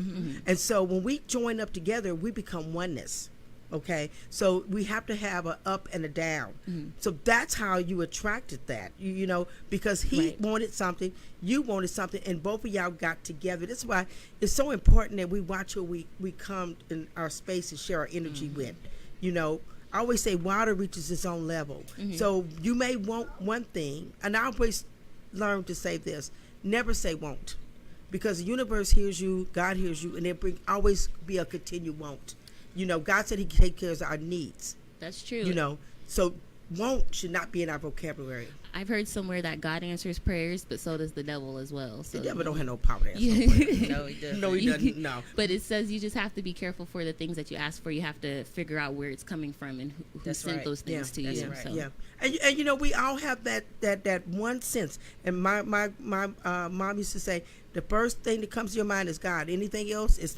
And so when we join up together, we become oneness. Okay, so we have to have an up and a down. So that's how you attracted that, you know, because he Right. wanted something, you wanted something, and both of y'all got together. That's why it's so important that we watch who we come in our space and share our energy with. You know, I always say water reaches its own level. So you may want one thing, and I always learn to say this: never say won't. Because the universe hears you, God hears you, and it always be a continued won't. You know, God said he can take care of our needs. That's true. You know, so won't should not be in our vocabulary. I've heard somewhere that God answers prayers, but so does the devil as well. So The devil don't have no power to answer. Yeah. No, he doesn't. No, he doesn't. No. But it says you just have to be careful for the things that you ask for. You have to figure out where it's coming from and who That's sent right. those things to that's you. right. So. Yeah, and you know we all have that one sense. And my mom used to say the first thing that comes to your mind is God. Anything else is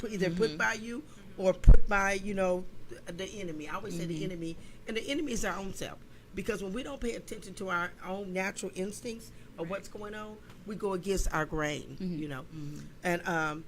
either put by you or put by the enemy. I always say the enemy, and the enemy is our own self. Because when we don't pay attention to our own natural instincts of what's going on, we go against our grain. You know, and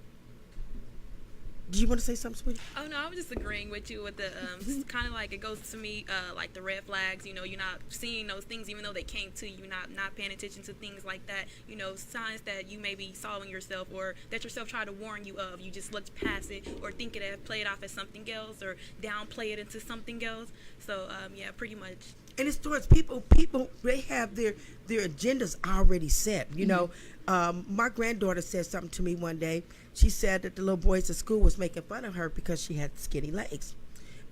do you want to say something, sweetie? Oh no, I was just agreeing with you with the it's kind of like it goes to me like the red flags. You know, you're not seeing those things even though they came to you. Not paying attention to things like that. You know, signs that you maybe saw in yourself or that yourself tried to warn you of. You just looked past it or think it play it off as something else or downplay it into something else. So yeah, pretty much. And it's towards people. People, they have their agendas already set. You know, my granddaughter said something to me one day. She said that the little boys at school was making fun of her because she had skinny legs.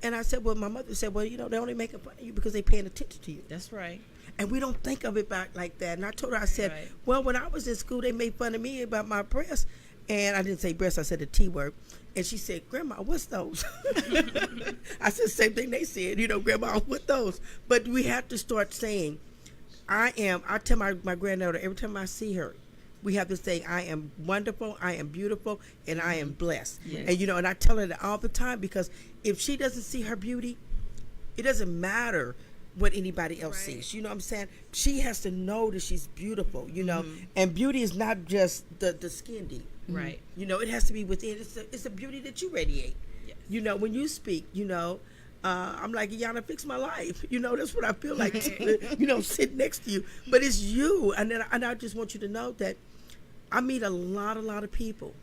And I said, well, my mother said, well, they're only making fun of you because they're paying attention to you. That's right. And we don't think of it back like that. And I told her, I said, Right. well, when I was in school, they made fun of me about my breasts. And I didn't say breasts, I said the T word. And she said, Grandma, what's those? I said, same thing they said, Grandma, what those? But we have to start saying, I tell my granddaughter every time I see her, we have this saying, I am wonderful, I am beautiful, and I am blessed. Yes. And, you know, and I tell her that all the time, because if she doesn't see her beauty, it doesn't matter what anybody else Right. sees. You know what I'm saying? She has to know that she's beautiful, you know. And beauty is not just the skin deep. Right. You know, it has to be within. It's a beauty that you radiate. Yes. You know, when you speak, you know, I'm like, Yana, fix my life. You know, that's what I feel like, you know, sitting next to you. But it's you. And I just want you to know that I meet a lot of people.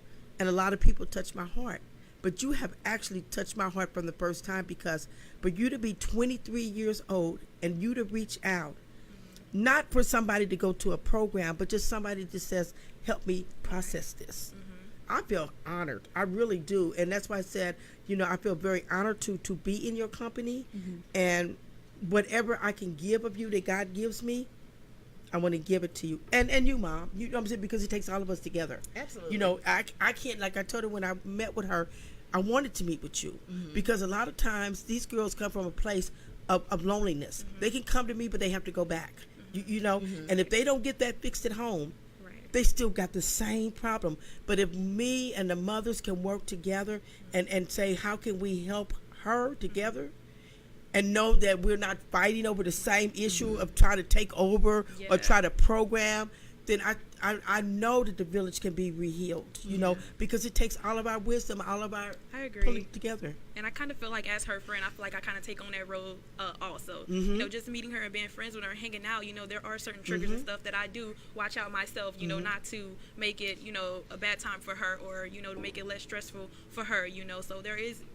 And a lot of people touch my heart. But you have actually touched my heart from the first time, because for you to be 23 years old and you to reach out, not for somebody to go to a program, but just somebody that says, help me process this. I feel honored. I really do. And that's why I said, you know, I feel very honored to be in your company. And whatever I can give of you that God gives me, I want to give it to you. And you, Mom. You know what I'm saying? Because it takes all of us together. Absolutely. You know, I can't, like I told her when I met with her, I wanted to meet with you. Because a lot of times these girls come from a place of loneliness. They can come to me, but they have to go back. You know? And if they don't get that fixed at home, they still got the same problem. But if me and the mothers can work together and say, how can we help her together? And know that we're not fighting over the same issue of trying to take over or try to program, then I know that the village can be rehealed, you know, because it takes all of our wisdom, all of our I agree. pulling together. And I kind of feel like, as her friend, I feel like I kind of take on that role also. You know, just meeting her and being friends with her and hanging out, you know, there are certain triggers and stuff that I do watch out myself, you know, not to make it, you know, a bad time for her, or, you know, to make it less stressful for her, you know. So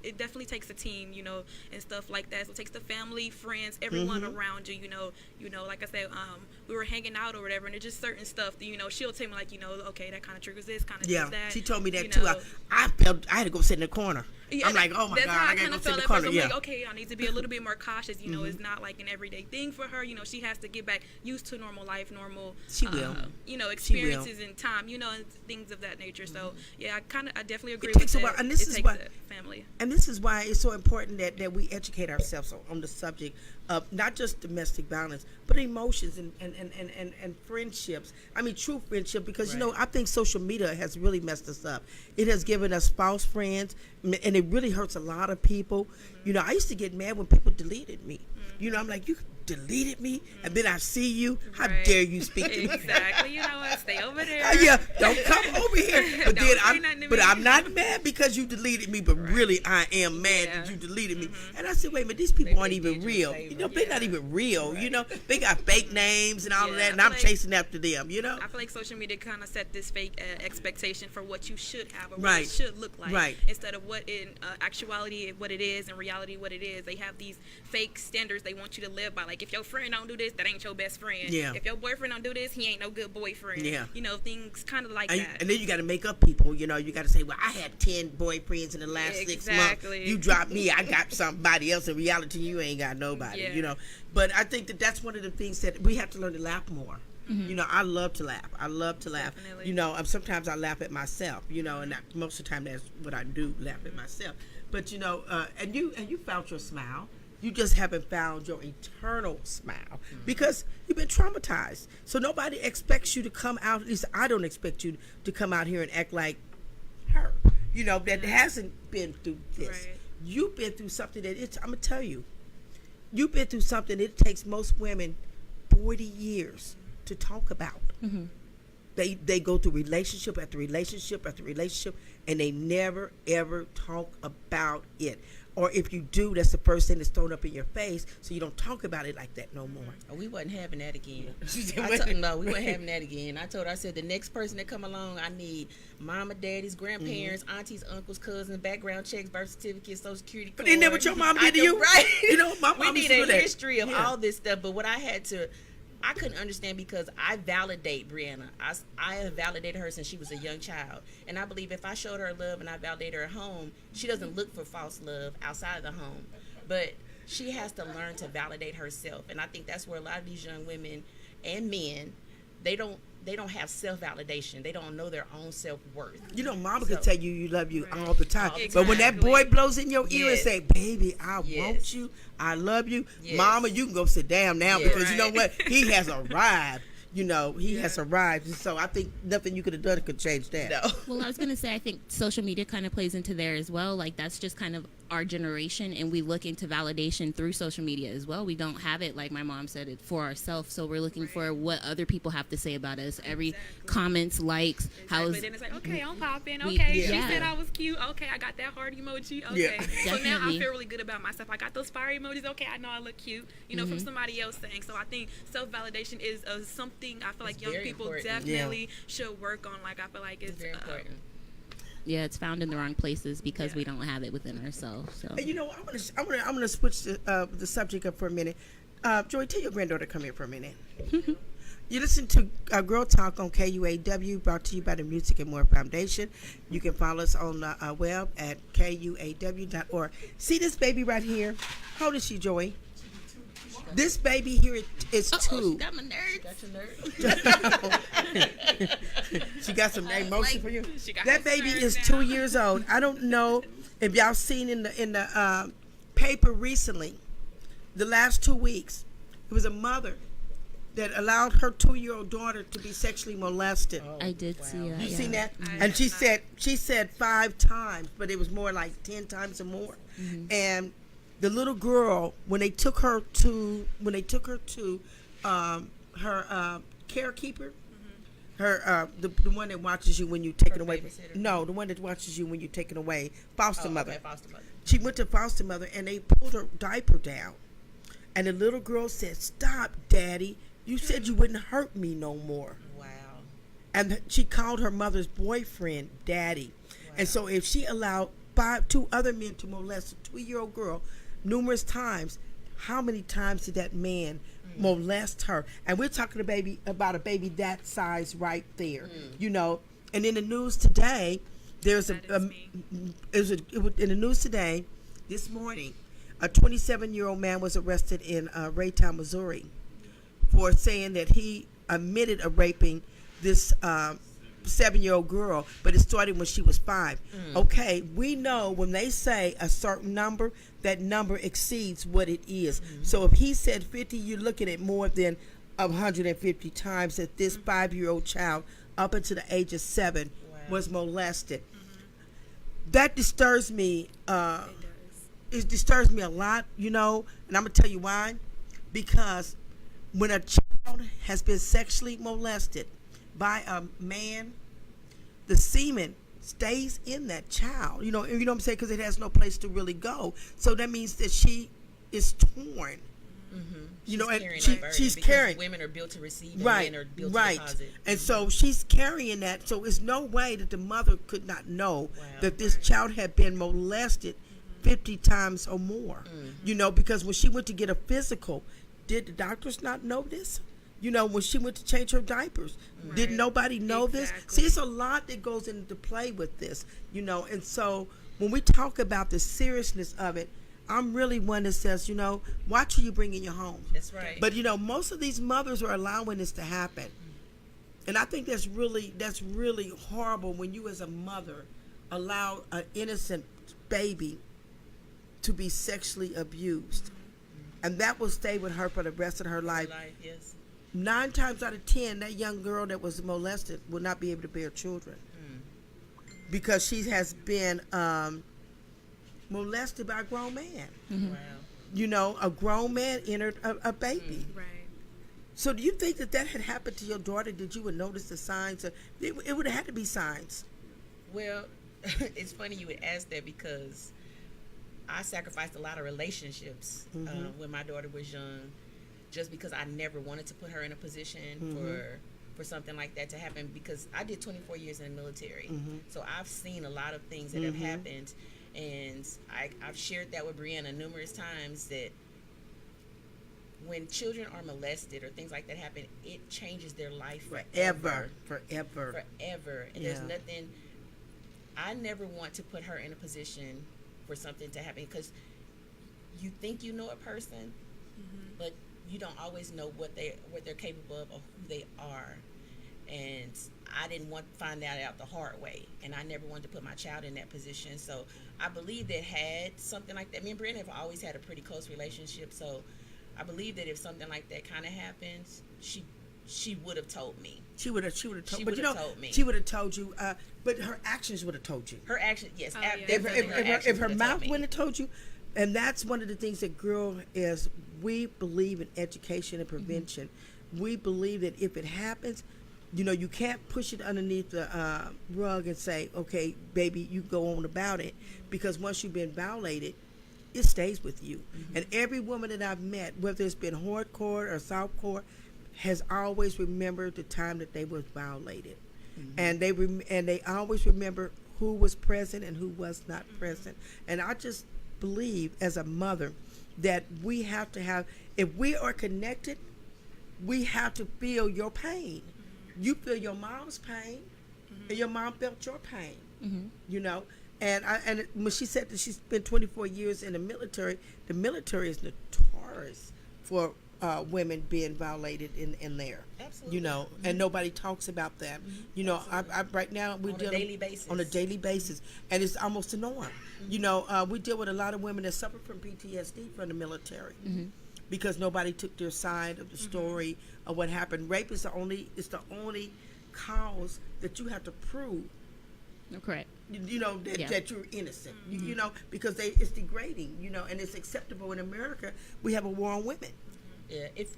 it definitely takes a team, you know, and stuff like that. So it takes the family, friends, everyone around you, you know, like I said, we were hanging out or whatever, and it's just certain stuff that, you know, she'll tell me, like, you know, okay, that kind of triggers this, kind of does that. She told me that you too. know. I felt I had to go sit in the corner. Yeah, I'm like, oh my that's God, how I I gotta kind go of sit in felt the at corner. first. I'm Yeah. like, okay, I need to be a little bit more cautious. You know, it's not like an everyday thing for her. You know, she has to get back used to normal life, normal, She will. you know, She will. experiences and time, you know, and things of that nature. So, yeah, I definitely agree takes with a that. while, and this it is takes why- a family. And this is why it's so important that we educate ourselves on the subject of not just domestic violence, but emotions and friendships. I mean, true friendship, because, you know, I think social media has really messed us up. It has given us false friends, and it really hurts a lot of people. You know, I used to get mad when people deleted me. You know, I'm like, you deleted me, and then I see you. How Right. dare you speak to me? Exactly. You know what? Stay over there. Yeah, don't come over here. But Don't then say nothing to me. I'm not mad because you deleted me, but really I am mad that you deleted me. And I said, wait a minute, these people aren't even real. You know, they're not even real. You know, they got fake names and all of that, and I I'm feel like- chasing after them. You know, I feel like social media kind of set this fake expectation for what you should have or what Right. it should look like, Right. instead of what in actuality what it is and reality what it is. They have these fake standards they want you to live by. Like, if your friend don't do this, that ain't your best friend. Yeah. If your boyfriend don't do this, he ain't no good boyfriend. Yeah. You know, things kind of like and, that. and then you got to make up people. You know, you got to say, well, I had 10 boyfriends in the last 6 months. Exactly. You dropped me, I got somebody else. In reality, you ain't got nobody. Yeah. You know, but I think that's one of the things that we have to learn to laugh more. You know, I love to laugh. I love to laugh. Definitely. You know, sometimes I laugh at myself. You know, and most of the time that's what I do, laugh at myself. But you know, and you found your smile. You just haven't found your eternal smile because you've been traumatized. So nobody expects you to come out. At least I don't expect you to come out here and act like her. You know, that hasn't been through this. Right. You've been through something that I'm gonna tell you. You've been through something it takes most women 40 years to talk about. They go through relationship after relationship after relationship, and they never ever talk about it. Or if you do, that's the first thing that's thrown up in your face, so you don't talk about it like that no more. Oh, we wasn't having that again. She said, No, we weren't having that again. I told her, I said, the next person that come along, I need mama, daddies, grandparents, aunties, uncles, cousins, background checks, birth certificates, social security But card. isn't that what your mom did to I know, you? right? You know, my We mom need used to do a that. history of Yeah. all this stuff. But what I couldn't understand, because I validate Brianna. I have validated her since she was a young child. And I believe if I showed her love and I validated her at home, she doesn't look for false love outside of the home. But she has to learn to validate herself. And I think that's where a lot of these young women and men, they don't have self-validation. They don't know their own self-worth. You know, mama So- can tell you love you all the time. All the But when that Exactly. boy blows in your ear and Yes. say, baby, I Yes. want you, I love you, Yes. mama, you can go sit down now Yes. because you know what? He has arrived. You know, he has arrived, and so I think nothing you could have done could change that. No. Well, I was going to say, I think social media kind of plays into there as well. Like, that's just kind of our generation, and we look into validation through social media as well. We don't have it, like my mom said, it for ourselves. So we're looking for what other people have to say about us. Every comments, likes, how's... Then it's like, okay, I'm popping. We- Okay, yeah. she said I was cute. Okay, I got that heart emoji. Yeah. Okay. So now I Definitely. feel really good about myself. I got those fire emojis. Okay, I know I look cute, you know, from somebody else saying. So I think self-validation is something I feel like young very people important. definitely should work on. Like, I feel like it's Very important. Yeah, it's found in the wrong places because we don't have it within ourselves. So And you know, I'm gonna switch the subject up for a minute. Joy, tell your granddaughter to come here for a minute. You listen to Girl Talk on KUAW, brought to you by the Music and More Foundation. You can follow us on the web at KUAW.org. See this baby right here? How old is she, Joy? This baby here is she 2. got my nerves. Got your nerve? She got some emotion for you. She got That her baby nerves is now. 2 years old. I don't know if y'all seen in the paper recently, the last 2 weeks, it was a mother that allowed her 2-year-old daughter to be sexually molested. I did see that. You yeah. seen that? I And she have said 5 times, but it was more like 10 times or more. And the little girl, when they took her to her carekeeper, her the one that watches you when you're taken Her away. babysitter? No, the one that watches you when you're taken away, foster mother. Okay, foster mother. She went to foster mother and they pulled her diaper down, and the little girl said, "Stop, Daddy! You said you wouldn't hurt me no more." Wow. And she called her mother's boyfriend Daddy. And so if she allowed 2 other men to molest a 2-year-old girl numerous times, how many times did that man molest her? And we're talking about a baby that size right there, you know. And in the news today, there's That is me. in the news today, this morning, a 27-year-old man was arrested in Raytown, Missouri, for saying that he admitted of raping this 7-year-old girl, but it started when she was 5. Okay, we know when they say a certain number, that number exceeds what it is. So if he said 50, you're looking at more than 150 times that this 5-year-old child up until the age of 7 was molested. That disturbs me. It disturbs me a lot, you know, and I'm gonna tell you why. Because when a child has been sexually molested by a man, the semen stays in that child. You know what I'm saying? Because it has no place to really go. So that means that she is torn. You know, and Carrying she, that burden she's because carrying. Women are built to receive, and Right, men are built right. to deposit. And so she's carrying that. So it's no way that the mother could not know that this child had been molested 50 times or more. You know, because when she went to get a physical, did the doctors not know this? You know, when she went to change her diapers, did nobody know this? See, it's a lot that goes into play with this, you know. And so when we talk about the seriousness of it, I'm really one that says, you know, watch who you bring in your home. That's right. But you know, most of these mothers are allowing this to happen, and I think that's really horrible when you, as a mother, allow an innocent baby to be sexually abused, and that will stay with her for the rest of her life. Yes. 9 times out of 10, that young girl that was molested will not be able to bear children because she has been molested by a grown man. Wow. You know, a grown man entered a baby. Right. So do you think that had happened to your daughter, that you would notice the signs? It would have had to be signs. Well, it's funny you would ask that because I sacrificed a lot of relationships when my daughter was young, just because I never wanted to put her in a position for something like that to happen, because I did 24 years in the military. So I've seen a lot of things that have happened, and I've shared that with Brianna numerous times, that when children are molested or things like that happen, it changes their life forever. Forever. And there's nothing, I never want to put her in a position for something to happen, because you think you know a person, but you don't always know what they're capable of or who they are. And I didn't want to find that out the hard way, and I never wanted to put my child in that position. So I believe that had something like that, me and Brianna have always had a pretty close relationship, so I believe that if something like that kind of happens, she she would have told me. She would have told. She But would've told me. She would have told you. But her actions would have told you. Her action, yes. Oh, yeah. If her mouth wouldn't have told you, and that's one of the things that girl is. We believe in education and prevention. We believe that if it happens, you can't push it underneath the rug and say, okay, baby, you go on about it, because once you've been violated, it stays with you. And every woman that I've met, whether it's been hardcore or softcore, has always remembered the time that they was violated. And they always remember who was present and who was not present. And I just believe as a mother that we have to have, if we are connected, we have to feel your pain. You feel your mom's pain, and your mom felt your pain. And when she said that she spent 24 years in the military is notorious for women being violated in there. Absolutely. And nobody talks about that. I right now we deal on a daily basis, and it's almost a norm. We deal with a lot of women that suffer from PTSD from the military. Because nobody took their side of the story of what happened. Rape is the only cause that you have to prove. Correct. That you're innocent. Because it's degrading. And it's acceptable in America. We have a war on women. Yeah, if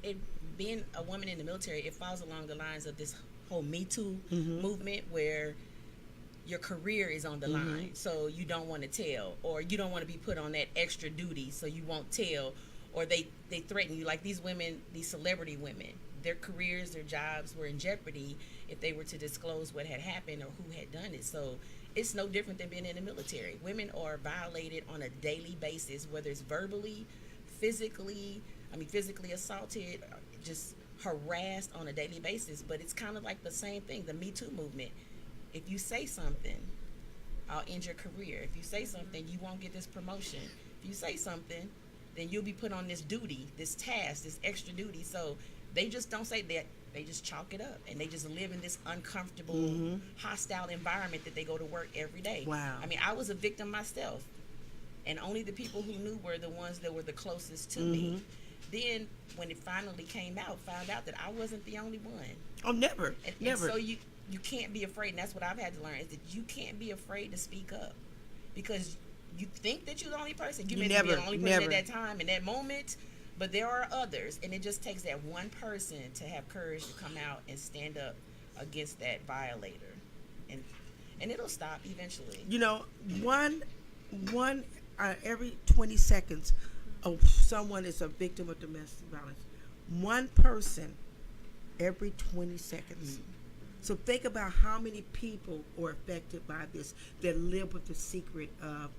being a woman in the military, it falls along the lines of this whole Me Too movement, where your career is on the line, so you don't want to tell, or you don't want to be put on that extra duty, so you won't tell. Or they threaten you, like these women, these celebrity women, their careers, their jobs were in jeopardy if they were to disclose what had happened or who had done it. So it's no different than being in the military. Women are violated on a daily basis, whether it's verbally, physically assaulted, just harassed on a daily basis. But it's kind of like the same thing, the Me Too movement. If you say something, I'll end your career. If you say something, you won't get this promotion. If you say something, then you'll be put on this duty, this task, this extra duty. So they just don't say that. They just chalk it up, and they just live in this uncomfortable, hostile environment that they go to work every day. Wow. I mean, I was a victim myself, and only the people who knew were the ones that were the closest to me. Then, when it finally came out, found out that I wasn't the only one. Oh, never. And so you can't be afraid, and that's what I've had to learn, is that you can't be afraid to speak up, because you think that you're the only person. You may be the only person at that time, in that moment, but there are others, and it just takes that one person to have courage to come out and stand up against that violator, and it'll stop eventually. One every 20 seconds, someone is a victim of domestic violence. One person every 20 seconds. So think about how many people are affected by this, that live with the secret of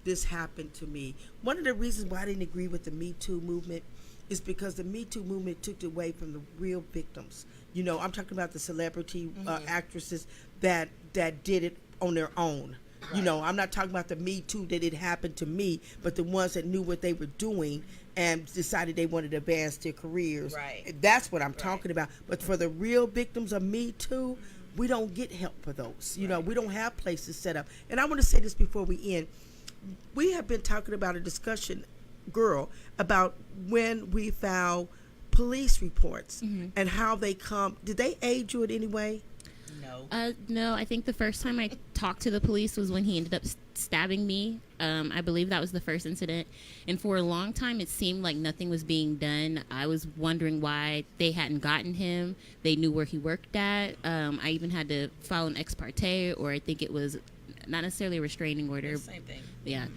this happened to me. One of the reasons why I didn't agree with the Me Too movement is because the Me Too movement took it away from the real victims. I'm talking about the celebrity actresses that did it on their own. Right. I'm not talking about the Me Too that it happened to me, but the ones that knew what they were doing and decided they wanted to advance their careers. Right. That's what I'm talking about. But for the real victims of Me Too, we don't get help for those. We don't have places set up. And I want to say this before we end. We have been talking about a discussion, girl, about when we file police reports and how they come. Did they aid you in any way? No. No, I think the first time I talked to the police was when he ended up stabbing me. I believe that was the first incident. And for a long time, it seemed like nothing was being done. I was wondering why they hadn't gotten him. They knew where he worked at. I even had to file an ex parte, or I think it was not necessarily a restraining order. Same thing. Yeah.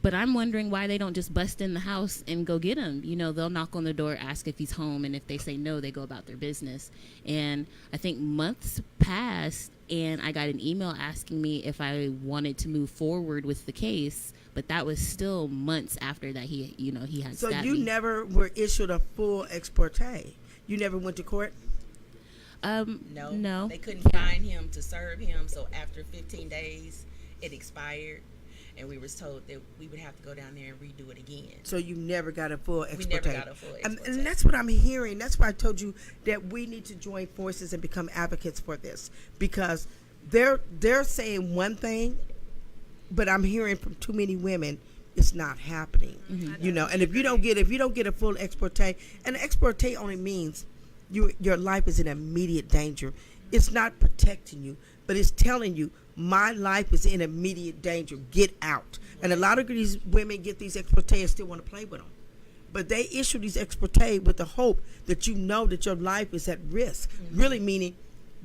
But I'm wondering why they don't just bust in the house and go get him. They'll knock on the door, ask if he's home, and if they say no, they go about their business. And I think months passed, and I got an email asking me if I wanted to move forward with the case, but that was still months after that he had So stabbed you me. never were issued a full ex parte? You never went to court? No. They couldn't find him to serve him, so after 15 days, it expired. And we were told that we would have to go down there and redo it again. So you never got a full ex We parte? never got a full ex parte. And that's what I'm hearing. That's why I told you that we need to join forces and become advocates for this, because they're saying one thing, but I'm hearing from too many women it's not happening. And if you don't get a full ex parte, and ex parte only means your life is in immediate danger. It's not protecting you, but it's telling you my life is in immediate danger. Get out. And a lot of these women get these expertise and still want to play with them. But they issue these expertise with the hope that you know that your life is at risk. Really meaning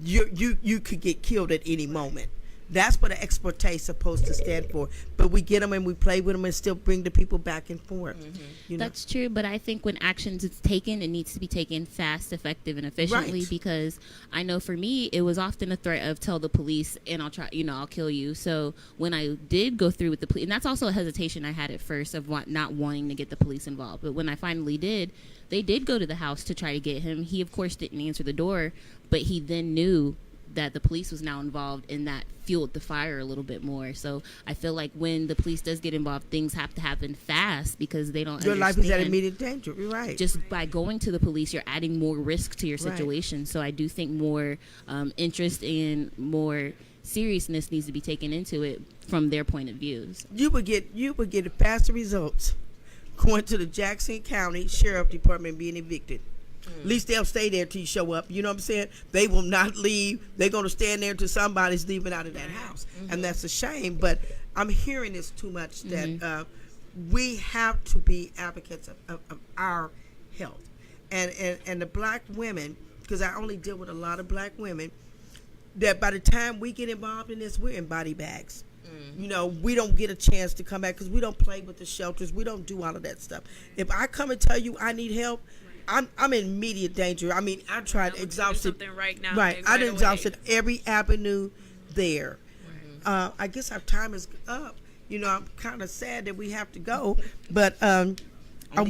you could get killed at any moment. That's what an expertise is supposed to stand for. But we get them and we play with them and still bring the people back and forth. You know? That's true, but I think when actions is taken, it needs to be taken fast, effective, and efficiently. Right. Because I know for me, it was often a threat of tell the police and I'll try, I'll kill you. So when I did go through with the police, and that's also a hesitation I had at first of not wanting to get the police involved. But when I finally did, they did go to the house to try to get him. He, of course, didn't answer the door, but he then knew that the police was now involved, and that fueled the fire a little bit more. So I feel like when the police does get involved, things have to happen fast because they don't Your life is at immediate danger. You're right. Just by going to the police, you're adding more risk to your situation. Right. So I do think more interest and more seriousness needs to be taken into it from their point of views. You would get faster results going to the Jackson County Sheriff Department being evicted. At least they'll stay there till you show up. You know what I'm saying? They will not leave. They're going to stand there until somebody's leaving out of that house. And that's a shame. But I'm hearing this too much that we have to be advocates of our health. And the black women, because I only deal with a lot of black women, that by the time we get involved in this, we're in body bags. You know, we don't get a chance to come back because we don't play with the shelters. We don't do all of that stuff. If I come and tell you I need help, I'm in immediate danger. I mean, I tried exhausted. Right now. Right. I exhausted every avenue there. I guess our time is up. You know, I'm kind of sad that we have to go, but only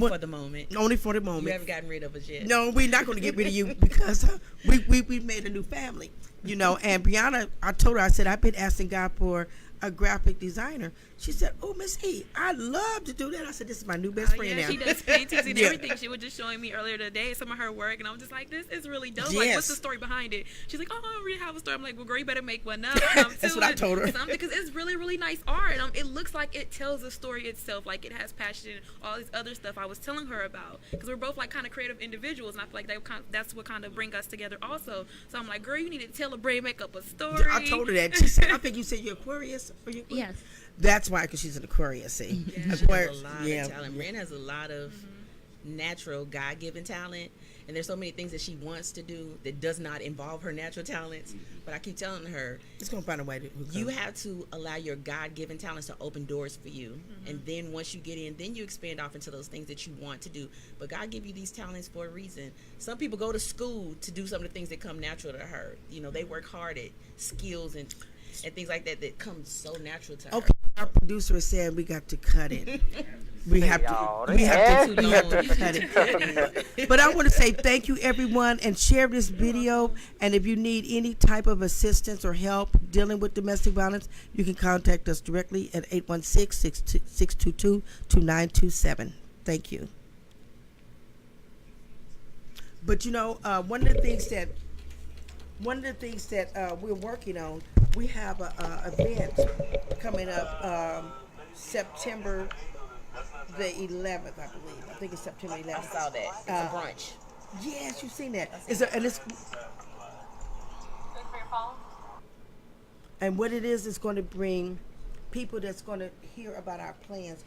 for the moment. Only for the moment. You haven't gotten rid of us yet. No, we're not going to get rid of you because we made a new family. You know, and Brianna, I told her, I said, I've been asking God for a graphic designer. She said, "Oh, Miss E, I'd love to do that." I said, "This is my new best friend now." She does paintings and everything. She was just showing me earlier today some of her work, and I was just like, "This is really dope. Like, what's the story behind it?" She's like, "Oh, I don't really have a story." I'm like, "Well, girl, you better make one up." That's what I told her. Because it's really, really nice art. It looks like it tells a story itself. Like it has passion and all this other stuff I was telling her about. Because we're both like kind of creative individuals, and I feel like that's what kind of bring us together also. So I'm like, "Girl, you need to tell a brain, make up a story." I told her that. She said, "I think you said you're Aquarius." Are you Aquarius? Yes. That's why, because she's an Aquarius. See, Yeah, she has a lot of talent. Ren has a lot of natural God-given talent, and there's so many things that she wants to do that does not involve her natural talents. But I keep telling her, it's gonna find a way to. You have to allow your God-given talents to open doors for you, and then once you get in, then you expand off into those things that you want to do. But God gave you these talents for a reason. Some people go to school to do some of the things that come natural to her. You know, they work hard at skills and things like that come so natural to her. Okay, our producer is saying we got to cut it. We have to cut it. But I want to say thank you, everyone, and share this video. And if you need any type of assistance or help dealing with domestic violence, you can contact us directly at 816-622-2927. Thank you. But you know, one of the things that we're working on, we have a event coming up September the 11th, I believe. I think it's September 11th. I saw that. It's a brunch. Yes, you've seen that. And what it is going to bring people that's going to hear about our plans.